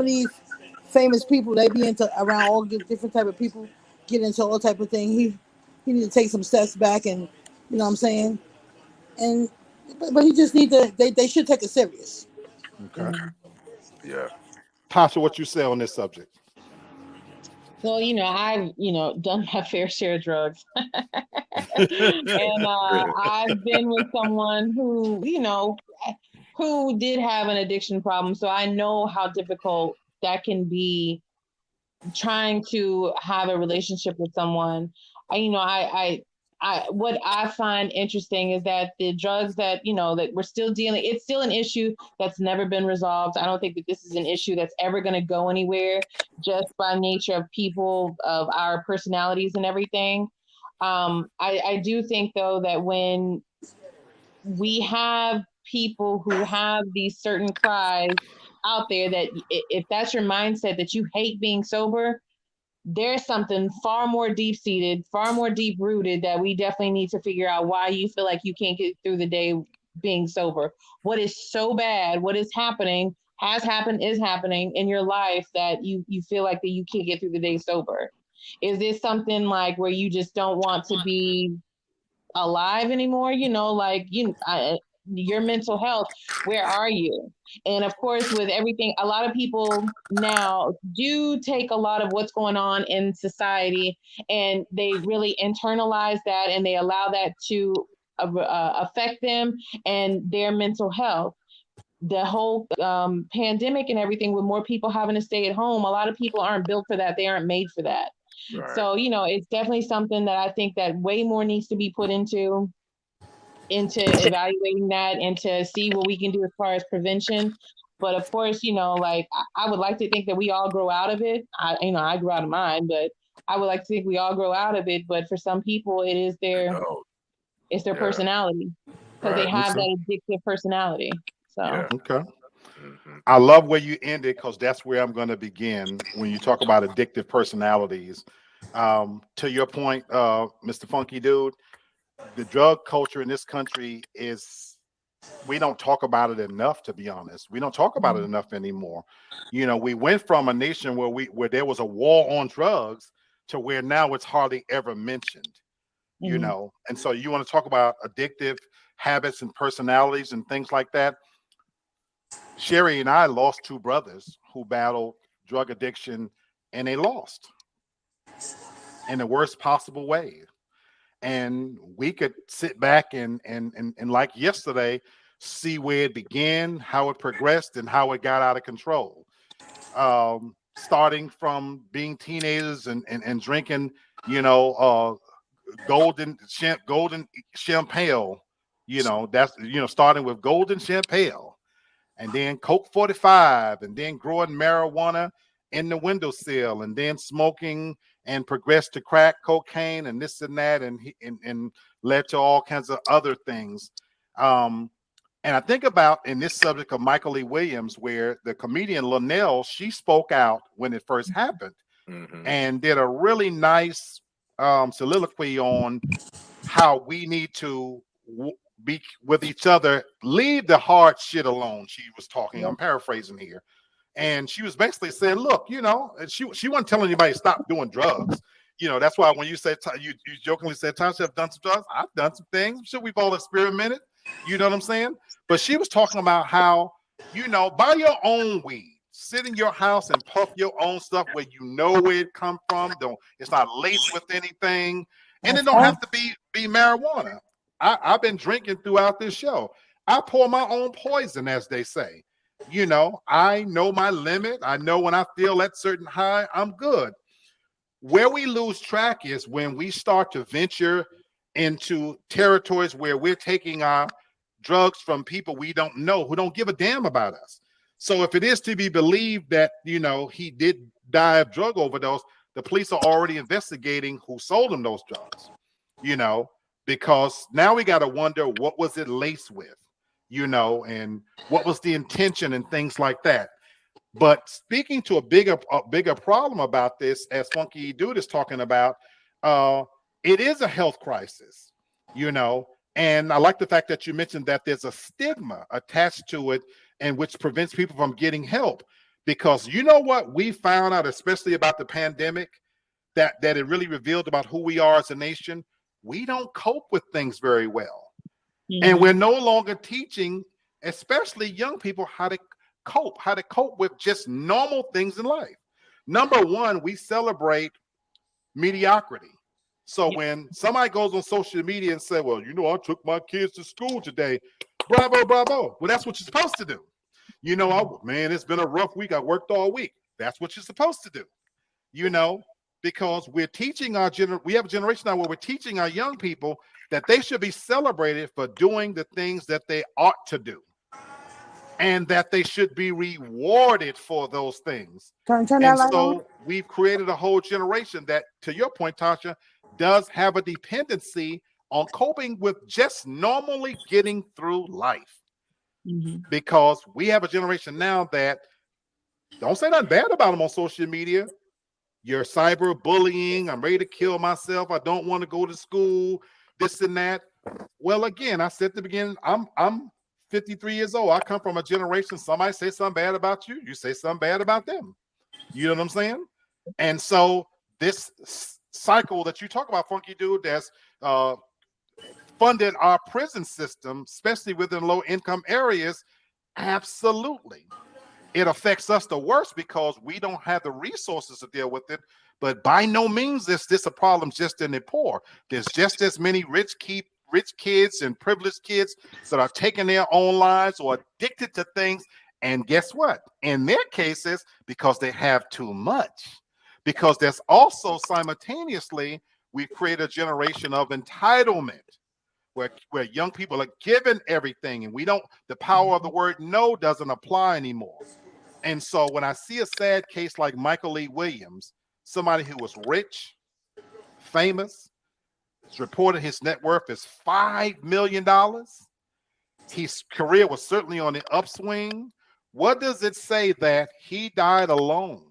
of these famous people, they be into around all different type of people, get into all type of thing. He need to take some steps back, and you know what I'm saying? And but he just need to. They should take it serious. Okay. Yeah. Tasha, what you say on this subject? Well, I've, done my fair share of drugs. And I've been with someone who, who did have an addiction problem. So I know how difficult that can be, trying to have a relationship with someone. What I find interesting is that the drugs that, that we're still dealing, it's still an issue that's never been resolved. I don't think that this is an issue that's ever going to go anywhere just by nature of people, of our personalities and everything. I do think, though, that when we have people who have these certain cries out there, that if that's your mindset, that you hate being sober, there's something far more deep-seated, far more deep-rooted that we definitely need to figure out why you feel like you can't get through the day being sober. What is so bad, what is happening, has happened, is happening in your life that you feel like that you can't get through the day sober? Is this something like where you just don't want to be alive anymore? Your mental health, where are you? And of course, with everything, a lot of people now do take a lot of what's going on in society, and they really internalize that, and they allow that to affect them and their mental health. The whole pandemic and everything, with more people having to stay at home, a lot of people aren't built for that. They aren't made for that. Right. So, it's definitely something that I think that way more needs to be put into. into evaluating that and to see what we can do as far as prevention. But of course, like I would like to think that we all grow out of it. I grew out of mine, but I would like to think we all grow out of it. But for some people, it's their Yeah. personality, because they Right. have Listen. that addictive personality. So Yeah. Okay. Mhm. I love where you ended because that's where I'm going to begin when you talk about addictive personalities. To your point, Mr. Funky Dude, the drug culture in this country is, we don't talk about it enough, to be honest. We don't talk about it enough anymore. We went from a nation where there was a war on drugs to where now it's hardly ever mentioned, and so you want to talk about addictive habits and personalities and things like that. Sherry and I lost two brothers who battled drug addiction, and they lost in the worst possible way. And we could sit back and like yesterday, see where it began, how it progressed, and how it got out of control. Starting from being teenagers and drinking, golden champagne. That's starting with golden champagne, and then Coke 45, and then growing marijuana in the windowsill, and then smoking, and progressed to crack cocaine and this and that, and led to all kinds of other things. And I think about in this subject of Michael E. Williams, where the comedian Linnell, she spoke out when it first happened and did a really nice soliloquy on how we need to be with each other, leave the hard shit alone. She was talking, I'm paraphrasing here. And she was basically saying, look, she wasn't telling anybody to stop doing drugs. That's why when you said, you jokingly said, Tasha, I've done some drugs. I've done some things. I'm sure we've all experimented. You know what I'm saying? But she was talking about how, buy your own weed. Sit in your house and puff your own stuff where you know where it come from. It's not laced with anything. And it don't have to be marijuana. I've been drinking throughout this show. I pour my own poison, as they say. I know my limit. I know when I feel that certain high, I'm good. Where we lose track is when we start to venture into territories where we're taking our drugs from people we don't know, who don't give a damn about us. So if it is to be believed that, he did die of drug overdose, the police are already investigating who sold him those drugs, because now we got to wonder, what was it laced with? And what was the intention and things like that. But speaking to a bigger problem about this, as Funky Dude is talking about, it is a health crisis, and I like the fact that you mentioned that there's a stigma attached to it, and which prevents people from getting help. Because what we found out, especially about the pandemic, that it really revealed about who we are as a nation. We don't cope with things very well. And we're no longer teaching, especially young people, how to cope with just normal things in life. Number one, we celebrate mediocrity. So when somebody goes on social media and say, well, I took my kids to school today. Bravo, bravo. Well, that's what you're supposed to do. Man, it's been a rough week. I worked all week. That's what you're supposed to do. Because we're teaching we have a generation now where we're teaching our young people that they should be celebrated for doing the things that they ought to do, and that they should be rewarded for those things. And so we've created a whole generation that, to your point, Tasha, does have a dependency on coping with just normally getting through life. Because we have a generation now that don't say nothing bad about them on social media. You're cyber bullying. I'm ready to kill myself. I don't want to go to school. This and that. Well, again, I said at the beginning, I'm 53 years old. I come from a generation. Somebody say something bad about you, you say something bad about them. You know what I'm saying? And so this cycle that you talk about, Funky Dude, that's funded our prison system, especially within low-income areas, absolutely. It affects us the worst because we don't have the resources to deal with it. But by no means is this a problem just in the poor. There's just as many rich kids and privileged kids that are taking their own lives or addicted to things. And guess what? In their cases, because they have too much. Because there's also simultaneously, we've created a generation of entitlement, where young people are given everything, and the power of the word no doesn't apply anymore. And so when I see a sad case like Michael Lee Williams, somebody who was rich, famous, it's reported his net worth is $5 million. His career was certainly on the upswing. What does it say that he died alone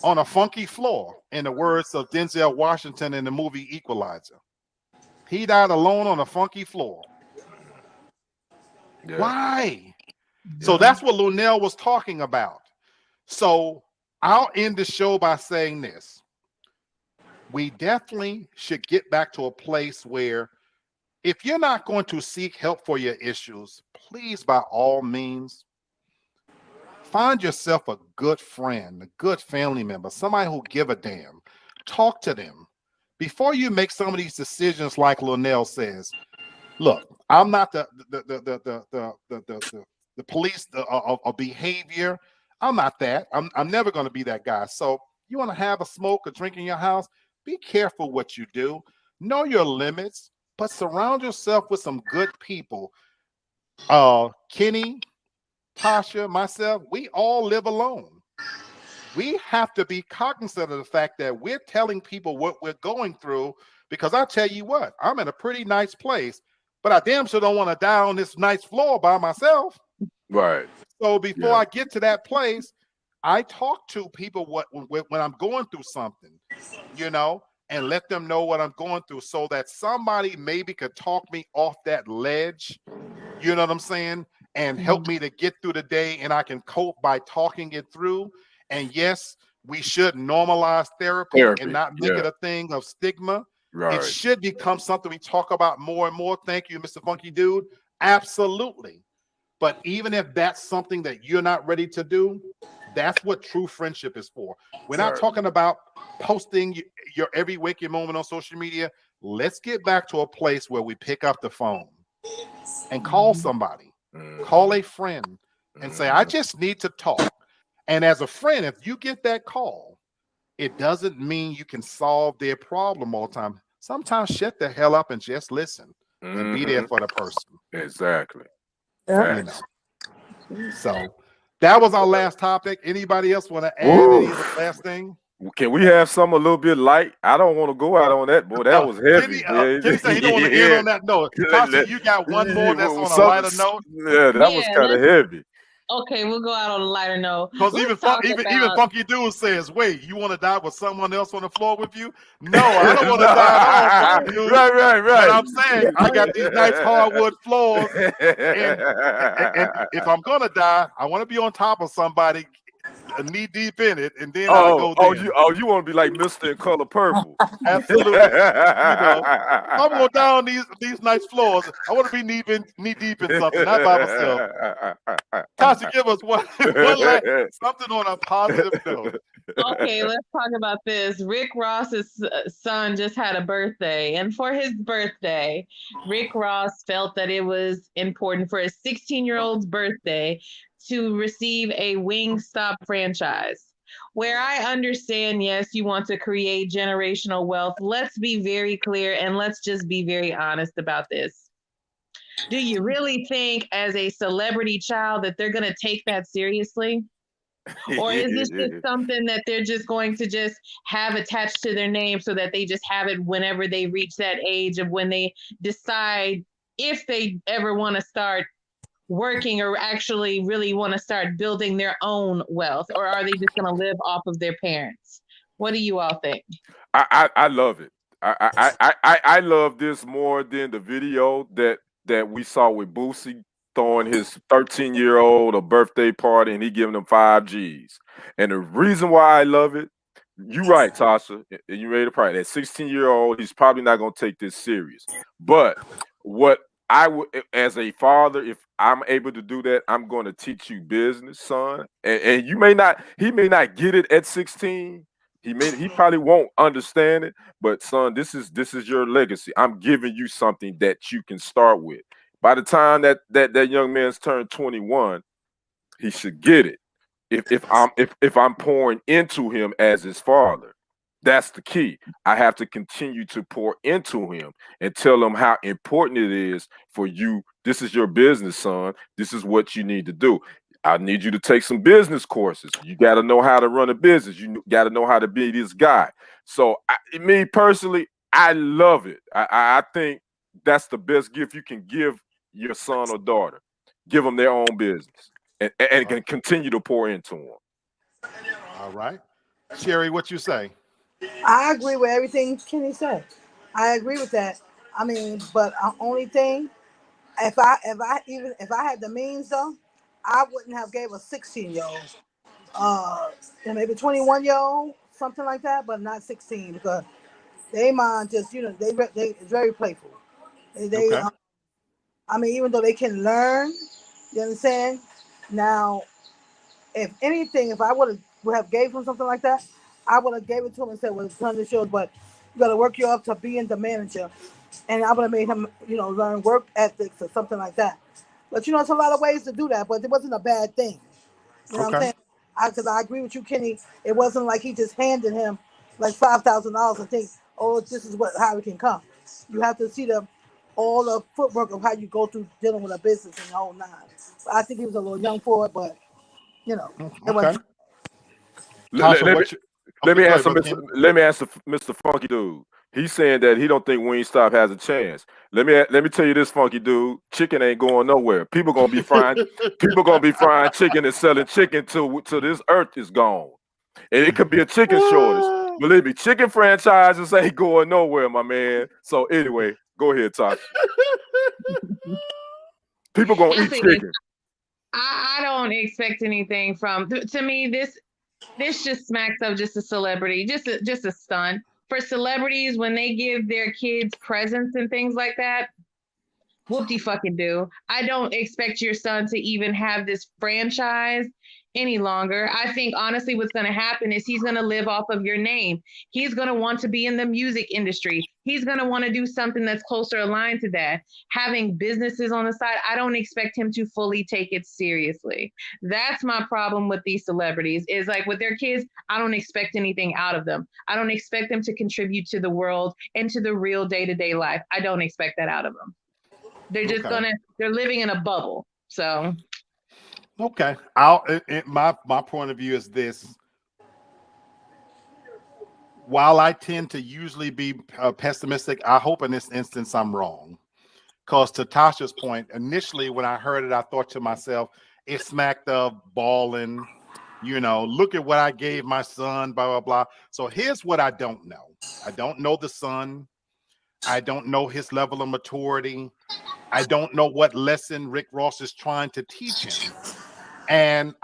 on a funky floor, in the words of Denzel Washington in the movie Equalizer? He died alone on a funky floor. Yeah. Why? So that's what Lunel was talking about. So I'll end the show by saying this. We definitely should get back to a place where if you're not going to seek help for your issues, please, by all means, find yourself a good friend, a good family member, somebody who give a damn. Talk to them. Before you make some of these decisions, like Lunel says, look, I'm not the police of behavior. I'm not that. I'm never going to be that guy. So you want to have a smoke or drink in your house? Be careful what you do. Know your limits, but surround yourself with some good people. Kenny, Tasha, myself, we all live alone. We have to be cognizant of the fact that we're telling people what we're going through, because I tell you what, I'm in a pretty nice place, but I damn sure don't want to die on this nice floor by myself. Right. So before I get to that place, I talk to people when I'm going through something, and let them know what I'm going through, so that somebody maybe could talk me off that ledge, you know what I'm saying, and help me to get through the day, and I can cope by talking it through. And yes, we should normalize therapy and not make it a thing of stigma. Right. It should become something we talk about more and more. Thank you, Mr. Funky Dude. Absolutely. But even if that's something that you're not ready to do, that's what true friendship is for. We're not talking about posting your every waking moment on social media. Let's get back to a place where we pick up the phone and call somebody, call a friend, and say, I just need to talk. And as a friend, if you get that call, it doesn't mean you can solve their problem all the time. Sometimes shut the hell up and just listen and be there for the person. Exactly. So that was our last topic. Anybody else want to add any last thing? Can we have some a little bit light? I don't want to go out on that, boy. That was heavy. Kenny said he don't want to end on that note. Tasha, you got one more that's on a lighter note? Yeah, that was kind of heavy. Okay, we'll go out on a lighter note. Because even Funky Dude says, wait, you want to die with someone else on the floor with you? No, I don't want to die at all, dude. Right. But I'm saying, I got these nice hardwood floors, and if I'm going to die, I want to be on top of somebody, knee deep in it, and then I'll go there. You want to be like Mr. in Color Purple. Absolutely. I'm going down these nice floors. I want to be knee deep in something, not by myself. Tasha, give us one something on a positive note. Okay, let's talk about this. Rick Ross's son just had a birthday, and for his birthday, Rick Ross felt that it was important for his 16-year-old's birthday to receive a Wingstop franchise. Where I understand, yes, you want to create generational wealth. Let's be very clear, and let's just be very honest about this. Do you really think as a celebrity child that they're going to take that seriously? Or is this just something that they're just going to just have attached to their name so that they just have it whenever they reach that age of when they decide if they ever want to start working or actually really want to start building their own wealth? Or are they just going to live off of their parents? What do you all think? I love it. I love this more than the video that we saw with Boosie throwing his 13-year-old a birthday party and he giving them 5 G's. And the reason why I love it, you're right, Tasha, and you ready to probably that 16-year-old, he's probably not going to take this serious. But what I would, as a father, if I'm able to do that, I'm going to teach you business, son. And he may not get it at 16. He probably won't understand it, but son, this is your legacy. I'm giving you something that you can start with. By the time that young man's turned 21, he should get it. If I'm pouring into him as his father. That's the key. I have to continue to pour into him and tell him how important it is for you. This is your business, son. This is what you need to do. I need you to take some business courses. You got to know how to run a business. You got to know how to be this guy. So, me personally, I love it. I think that's the best gift you can give your son or daughter. Give them their own business and can continue to pour into them. All right. Sherry, what you say? I agree with everything Kenny said. I agree with that. I mean, but only thing, if I had the means though, I wouldn't have gave a 16-year-old, and maybe 21-year-old, something like that, but not 16 because they mind just they it's very playful. They Okay. I mean, even though they can learn, you understand? Now, if anything, if I would have gave him something like that, I would have gave it to him and said, well, son, this yours, but you got to work you up to being the manager. And I would have made him, learn work ethics or something like that. But, it's a lot of ways to do that, but it wasn't a bad thing. You know what I'm saying? Because I agree with you, Kenny. It wasn't like he just handed him like $5,000 and think, oh, this is how it can come. You have to see all the footwork of how you go through dealing with a business and the whole nine. I think he was a little young for it, but, it wasn't. Let me answer Mr. Funky Dude. He's saying that he don't think Wingstop has a chance. Let me tell you this, Funky Dude. Chicken ain't going nowhere. People gonna be frying chicken and selling chicken till this earth is gone. And it could be a chicken shortage. Believe me, chicken franchises ain't going nowhere, my man. So anyway, go ahead, Tasha. People gonna eat chicken. I don't expect anything from. To me, this just smacks of just a celebrity, just a stunt. For celebrities, when they give their kids presents and things like that, whoop-de-fucking do. I don't expect your son to even have this franchise any longer. I think honestly what's going to happen is he's going to live off of your name. He's going to want to be in the music industry. He's going to want to do something that's closer aligned to that. Having businesses on the side, I don't expect him to fully take it seriously. That's my problem with these celebrities is like with their kids, I don't expect anything out of them. I don't expect them to contribute to the world and to the real day-to-day life. I don't expect that out of them. They're just they're living in a bubble. So okay, my point of view is this. While I tend to usually be pessimistic, I hope in this instance I'm wrong. Because to Tasha's point, initially when I heard it, I thought to myself, it smacked of balling. Look at what I gave my son, blah, blah, blah. So here's what I don't know. I don't know the son. I don't know his level of maturity. I don't know what lesson Rick Ross is trying to teach him. And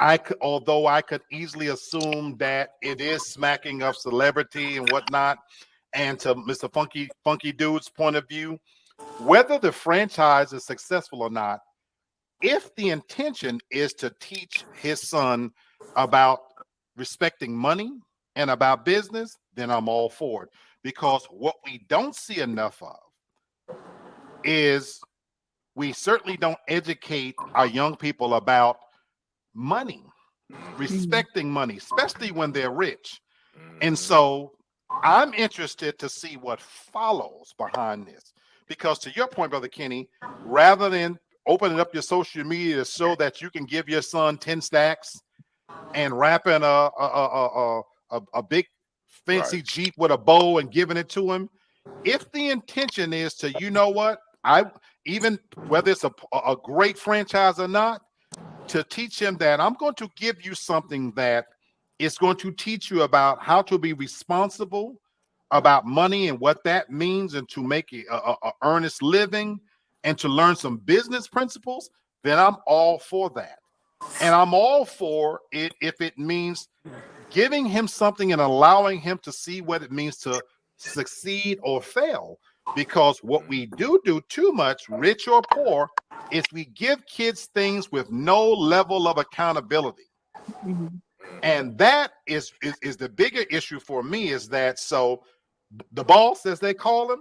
although I could easily assume that it is smacking of celebrity and whatnot, and to Mr. Funky Dude's point of view, whether the franchise is successful or not, if the intention is to teach his son about respecting money and about business, then I'm all for it. Because what we don't see enough of is we certainly don't educate our young people about money, respecting money, especially when they're rich. And so I'm interested to see what follows behind this. Because to your point, Brother Kenny, rather than opening up your social media to show that you can give your son 10 stacks and wrapping a big fancy Jeep with a bow and giving it to him, if the intention is to, even whether it's a great franchise or not, to teach him that I'm going to give you something that is going to teach you about how to be responsible about money and what that means, and to make a earnest living and to learn some business principles, then I'm all for that. And I'm all for it if it means giving him something and allowing him to see what it means to succeed or fail. Because what we do too much, rich or poor, is we give kids things with no level of accountability. mm-hmm. And that is the bigger issue for me, is that so the boss, as they call him,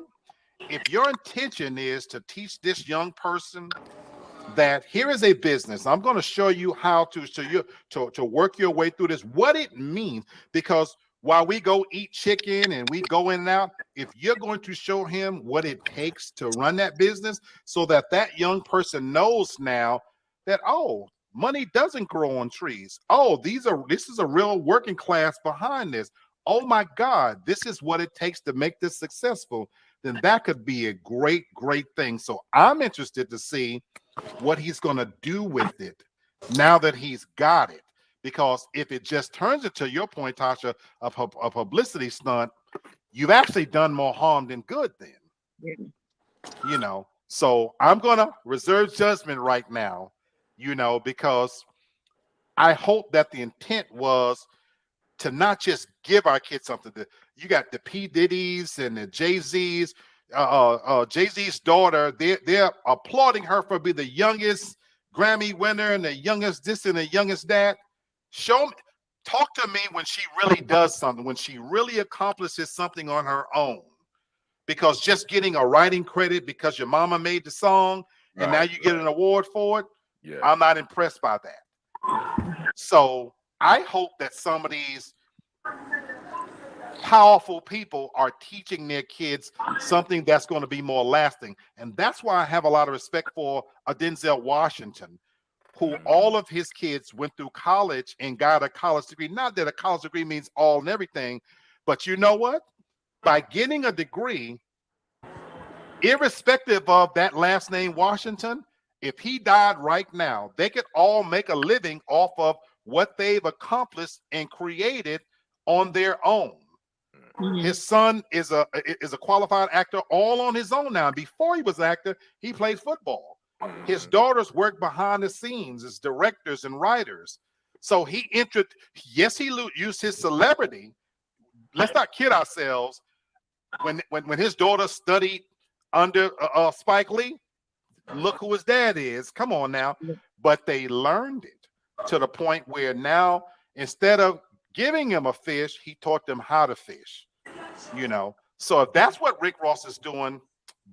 if your intention is to teach this young person that here is a business, I'm going to show you how to work your way through this, what it means, because while we go eat chicken and we go in and out, if you're going to show him what it takes to run that business so that that young person knows now that, oh, money doesn't grow on trees. Oh, this is a real working class behind this. Oh my God, this is what it takes to make this successful. Then that could be a great, great thing. So I'm interested to see what he's going to do with it now that he's got it. Because if it just turns into your point, Tasha, of a publicity stunt, you've actually done more harm than good then. Yeah. You know, so I'm going to reserve judgment right now, you know, because I hope that the intent was to not just give our kids something. You got the P. Diddy's and the Jay-Z's, Jay-Z's daughter, they're applauding her for being the youngest Grammy winner and the youngest this and the youngest that. Show me, talk to me when she really does something, when she really accomplishes something on her own. Because just getting a writing credit because your mama made the song and now you get an award for it, Yeah. I'm not impressed by that. So I hope that some of these powerful people are teaching their kids something that's going to be more lasting. And that's why I have a lot of respect for a Denzel Washington, who all of his kids went through college and got a college degree. Not that a college degree means all and everything, but you know what? By getting a degree, irrespective of that last name Washington, if he died right now, they could all make a living off of what they've accomplished and created on their own. Mm-hmm. His son is a qualified actor all on his own now. Before he was an actor, he played football. His daughters work behind the scenes as directors and writers. So he yes, he used his celebrity. Let's not kid ourselves. When his daughter studied under Spike Lee, look who his dad is. Come on now. But they learned it to the point where now, instead of giving him a fish, he taught them how to fish. You know, so if that's what Rick Ross is doing,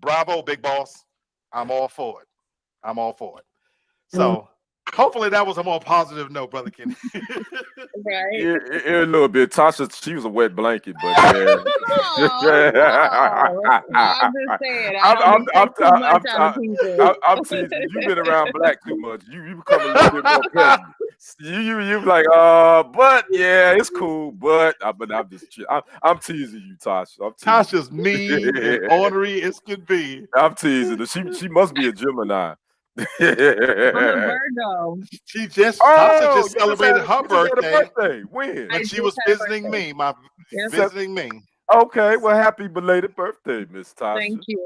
bravo, big boss. I'm all for it. I'm all for it. So hopefully that was a more positive note, Brother Kenny. Right. Yeah, a little bit. Tasha, she was a wet blanket, but I'm just saying. I'm teasing. You've been around black too much. You become a little bit more petty. You like, but yeah, it's cool. But I'm just, I'm teasing you, Tasha. Tasha's mean and ornery as could be. I'm teasing her. She must be a Gemini. I'm a Virgo. Tasha just celebrated her birthday. When? When she was visiting me, visiting me. Okay, well, happy belated birthday, Miss Tasha. Thank you.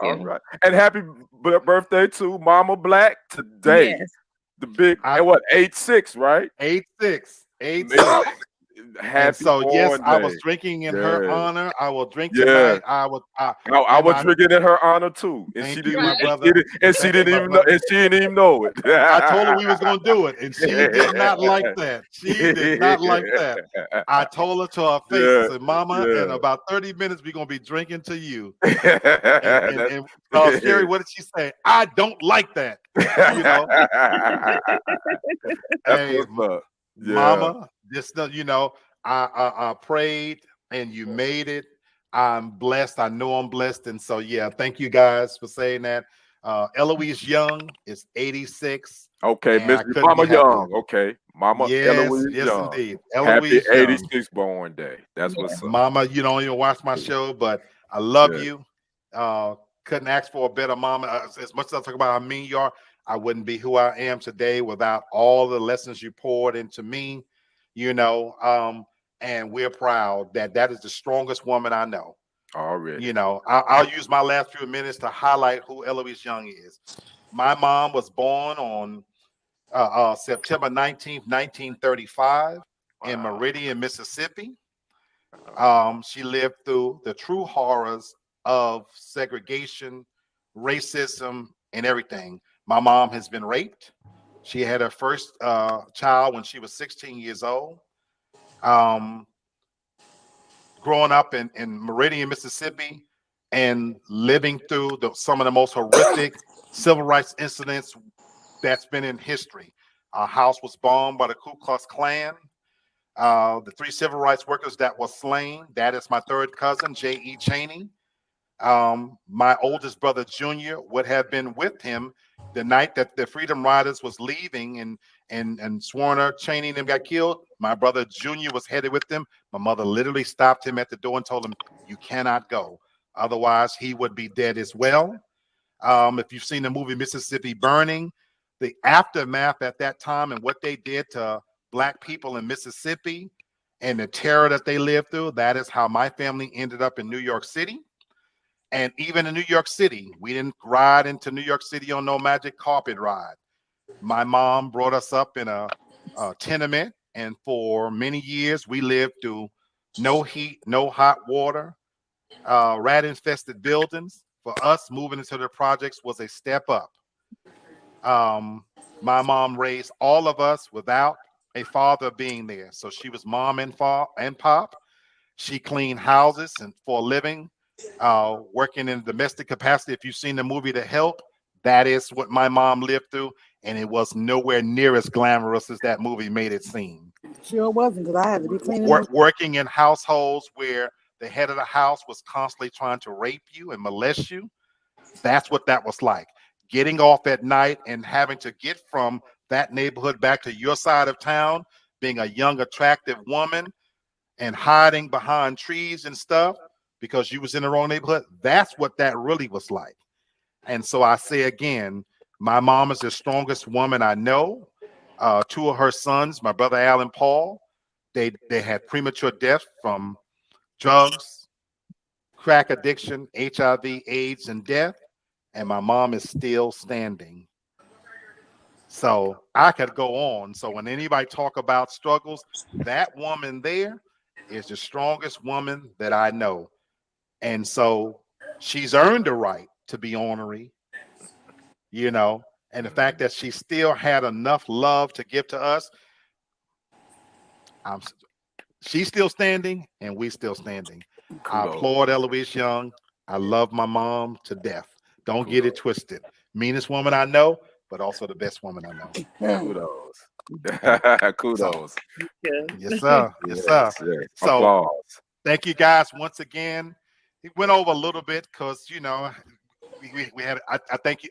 All right, and happy birthday to Mama Black today. Yes. The big, 8'6", right? 8'6". Happy so yes, day. I was drinking in her honor. I will drink tonight. I was drinking in her honor too, and she didn't even know it. I told her we was gonna do it, and she did not like that. She did not like that. I told her to her face, I said, "Mama, in about 30 minutes, we're gonna be drinking to you." and Sherry, what did she say? I don't like that. You know. Hey, Mama, just you know, I prayed and you made it. I'm blessed. I know I'm blessed, and so yeah, thank you guys for saying that. Eloise Young is 86. Okay, Miss Mama Young. Okay, Mama. Yes, Young. Indeed. Eloise Happy 86th born day. That's what's up. Mama, you don't even watch my show, but I love you. Couldn't ask for a better mama. As much as I talk about how mean you are, I wouldn't be who I am today without all the lessons you poured into me, you know, and we're proud that is the strongest woman I know. Already. You know, I'll use my last few minutes to highlight who Eloise Young is. My mom was born on September 19th, 1935 in Meridian, Mississippi. She lived through the true horrors of segregation, racism, and everything. My mom has been raped. She had her first child when she was 16 years old. Growing up in Meridian, Mississippi, and living through some of the most horrific civil rights incidents that's been in history. Our house was bombed by the Ku Klux Klan. The 3 civil rights workers that were slain. That is my third cousin, J.E. Chaney. My oldest brother, Junior, would have been with him the night that the Freedom Riders was leaving, and Swarner, Chaney, and them got killed. My brother Junior was headed with them. My mother literally stopped him at the door and told him, "You cannot go. Otherwise, he would be dead as well." If you've seen the movie Mississippi Burning, the aftermath at that time and what they did to Black people in Mississippi and the terror that they lived through, that is how my family ended up in New York City. And even in New York City, we didn't ride into New York City on no magic carpet ride. My mom brought us up in a tenement, and for many years we lived through no heat, no hot water, rat-infested buildings. For us, moving into the projects was a step up. My mom raised all of us without a father being there. So she was mom and pop. She cleaned houses and for a living, working in domestic capacity. If you've seen the movie The Help, that is what my mom lived through, and it was nowhere near as glamorous as that movie made it seem. Sure wasn't, because I had to be cleaning. Working in households where the head of the house was constantly trying to rape you and molest you. That's what that was like. Getting off at night and having to get from that neighborhood back to your side of town, being a young, attractive woman and hiding behind trees and stuff because you was in the wrong neighborhood. That's what that really was like. And so I say again, my mom is the strongest woman I know. 2 of her sons, my brother Al and Paul, they had premature death from drugs, crack addiction, HIV, AIDS, and death. And my mom is still standing. So I could go on. So when anybody talk about struggles, that woman there is the strongest woman that I know. And so she's earned the right to be ornery, you know, and the fact that she still had enough love to give to us. She's still standing and we still standing. I applaud Eloise Young. I love my mom to death. Don't get it twisted. Meanest woman I know, but also the best woman I know. Kudos. Kudos. Yes, sir. Yes, sir. Yes. So Applause. thank you guys once again. It went over a little bit because, you know, we had, I thank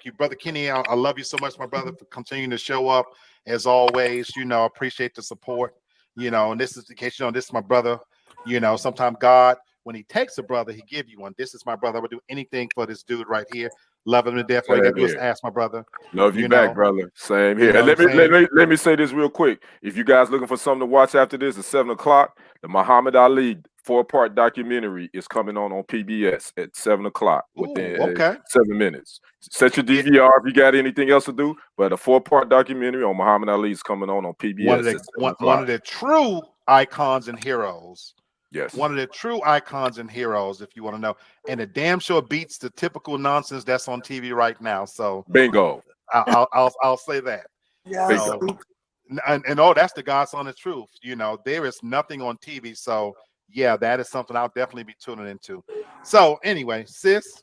you, Brother Kenny. I love you so much, my brother, for continuing to show up as always. You know, appreciate the support, you know, and this is in case you know, this is my brother. You know, sometimes God, when he takes a brother, he give you one. This is my brother. I would do anything for this dude right here. Love him to death. All you gotta do is ask my brother. Love you back, brother. Same here. You know let me say this real quick. If you guys looking for something to watch after this, at 7 o'clock, the Muhammad Ali 4-part documentary is coming on PBS at 7 o'clock within 7 minutes. Set your DVR if you got anything else to do. But a 4-part documentary on Muhammad Ali is coming on PBS. One of the true icons and heroes. Yes. One of the true icons and heroes, if you want to know. And it damn sure beats the typical nonsense that's on TV right now. So bingo. I'll say that. Yeah. So, and oh, that's the God's honest truth. You know, there is nothing on TV. So yeah, that is something I'll definitely be tuning into. So anyway, sis,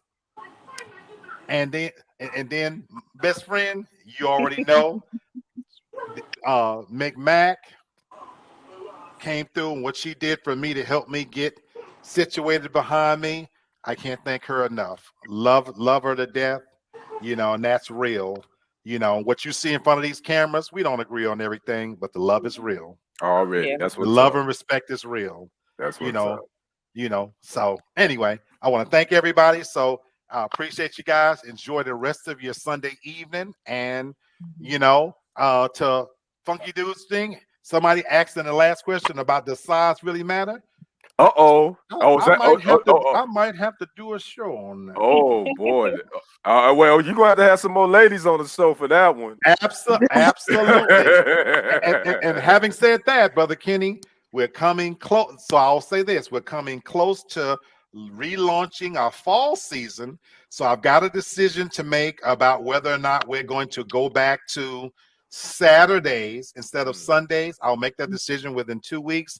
and then best friend, you already know, McMack came through, and what she did for me to help me get situated behind me, I can't thank her enough. Love her to death, you know, and that's real. You know, what you see in front of these cameras, we don't agree on everything, but the love is real. Already, that's what the love and respect is real. That's what you know. So anyway, I want to thank everybody. So I appreciate you guys. Enjoy the rest of your Sunday evening, and you know, to Funky Dudes thing. Somebody asked in the last question about does size really matter? I might have to do a show on that. Oh boy. Well, you're gonna have some more ladies on the show for that one. Absolutely. and having said that, Brother Kenny, we're coming close. So I'll say this: we're coming close to relaunching our fall season. So I've got a decision to make about whether or not we're going to go back to Saturdays instead of Sundays. I'll make that decision within 2 weeks.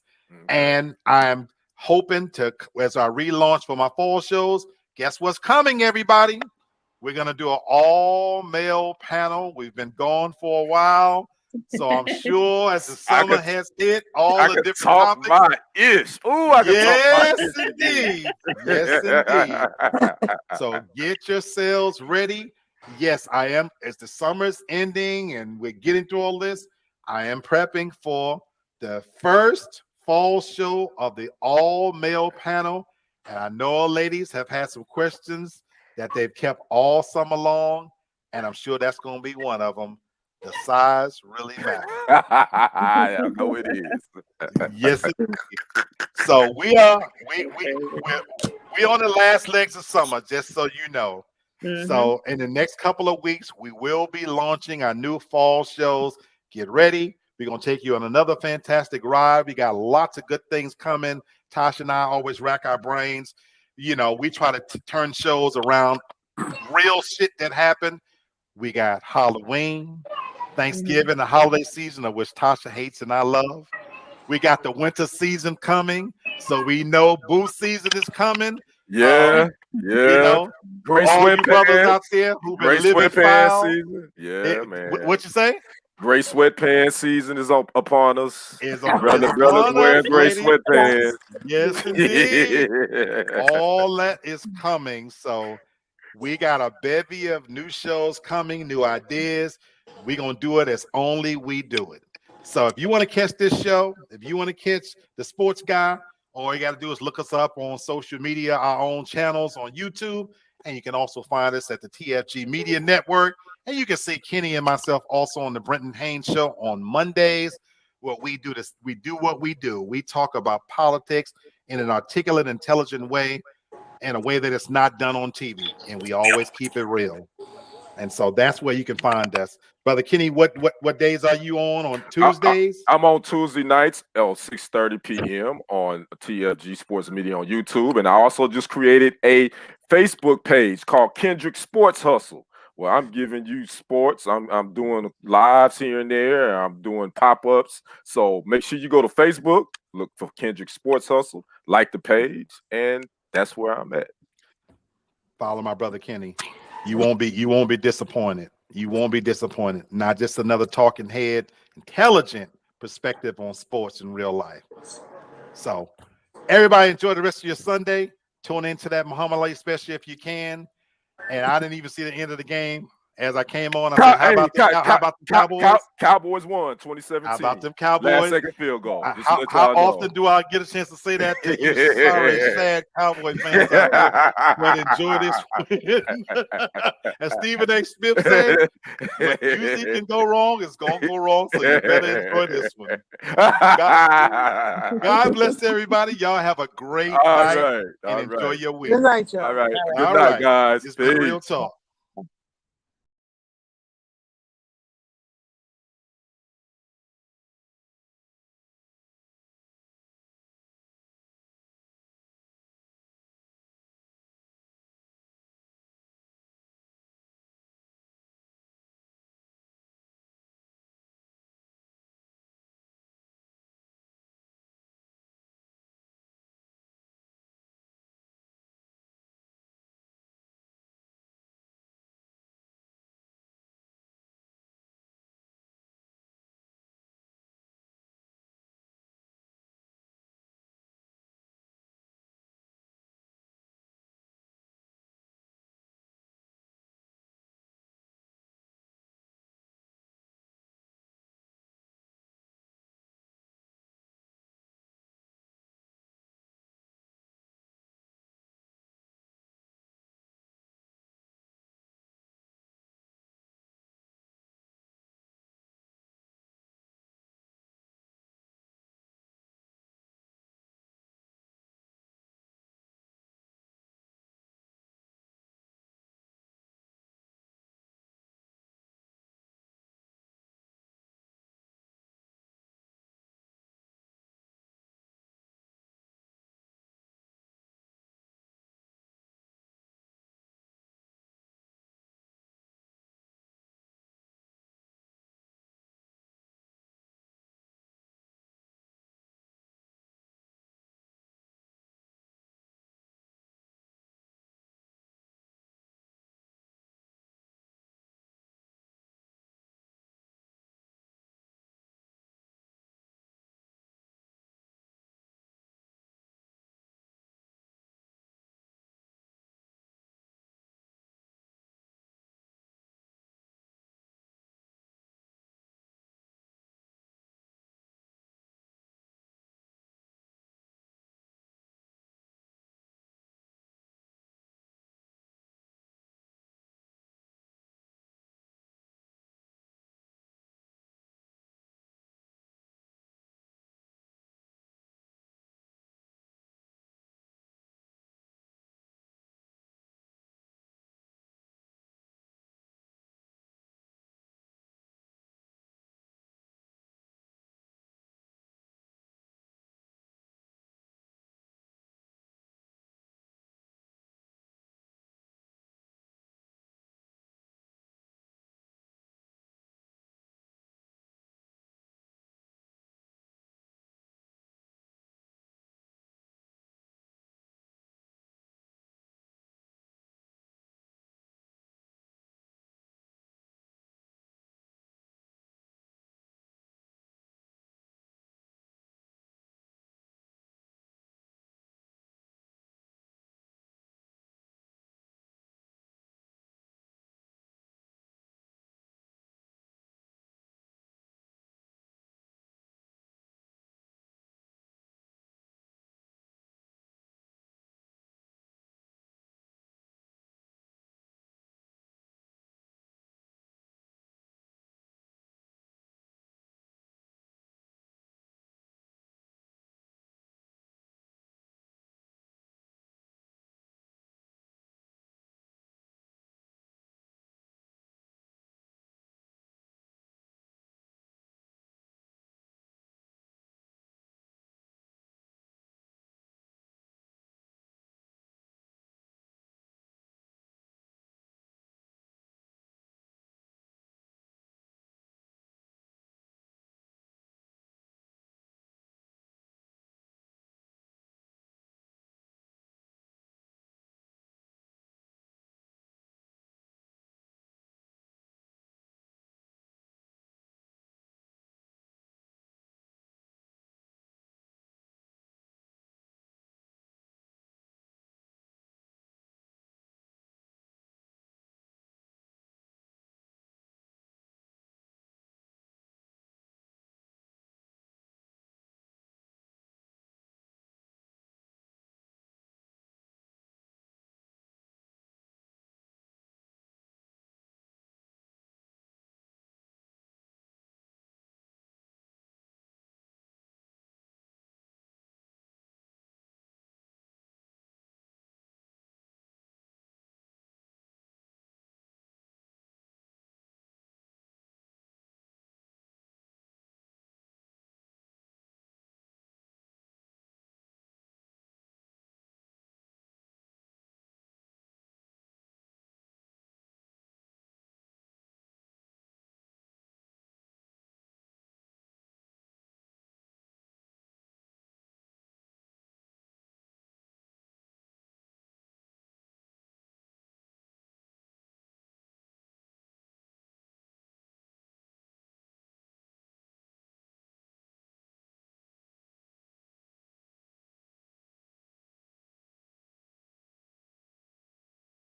And I'm hoping to, as I relaunch for my fall shows, guess what's coming, everybody? We're going to do an all-male panel. We've been gone for a while. So I'm sure as the I summer could- has hit, all I the can different talk topics. my ish. Ooh, I can Yes, talk my ish. indeed. Yes, indeed. So get yourselves ready. Yes, I am. As the summer's ending and we're getting through all this, I am prepping for the first fall show of the all-male panel. And I know our ladies have had some questions that they've kept all summer long, and I'm sure that's going to be one of them. The size really matters. I know it is. Yes, it is. So we're on the last legs of summer, just so you know. So in the next couple of weeks, we will be launching our new fall shows. Get ready. We're going to take you on another fantastic ride. We got lots of good things coming. Tasha and I always rack our brains. You know, we try to turn shows around real shit that happened. We got Halloween, Thanksgiving, the holiday season, of which Tasha hates and I love. We got the winter season coming, so we know booth season is coming. Yeah. You know, Great all you brothers sweatpants. out there who've been Great living sweatpants foul. season. Yeah, man. What you say? Great sweatpants season is upon us. Is Brothers upon wearing us, great ladies. sweatpants. Yes, indeed. All that is coming. So we got a bevy of new shows coming, new ideas. We're going to do it as only we do it. So if you want to catch this show, if you want to catch the sports guy, all you got to do is look us up on social media, our own channels on YouTube. And you can also find us at the TFG Media Network. And you can see Kenny and myself also on the Brenton Haynes Show on Mondays. What we do this, we do what we do. We talk about politics in an articulate, intelligent way, in a way that it's not done on TV. And we always keep it real. And so that's where you can find us. Brother Kenny, what days are you on Tuesdays? I'm on Tuesday nights at 6:30 p.m. on TFG Sports Media on YouTube. And I also just created a Facebook page called Kendrick Sports Hustle, where I'm giving you sports. I'm doing lives here and there. I'm doing pop-ups. So make sure you go to Facebook, look for Kendrick Sports Hustle, like the page, and that's where I'm at. Follow my brother Kenny. You won't be disappointed. You won't be disappointed. Not just another talking head, intelligent perspective on sports in real life. So everybody enjoy the rest of your Sunday. Tune into that Muhammad Ali special if you can. And I didn't even see the end of the game. As I came on, I said, how about the Cowboys? Cowboys won 2017. How about them Cowboys? Last second field goal. How often do I get a chance to say that to you sorry, sad Cowboy fans out there? But enjoy this win. As Stephen A. Smith said, when music can go wrong, it's going to go wrong. So you better enjoy this one. God bless everybody. Y'all have a great night and enjoy your week. Good night, y'all. All right. All Good night, right. guys. It's been real talk.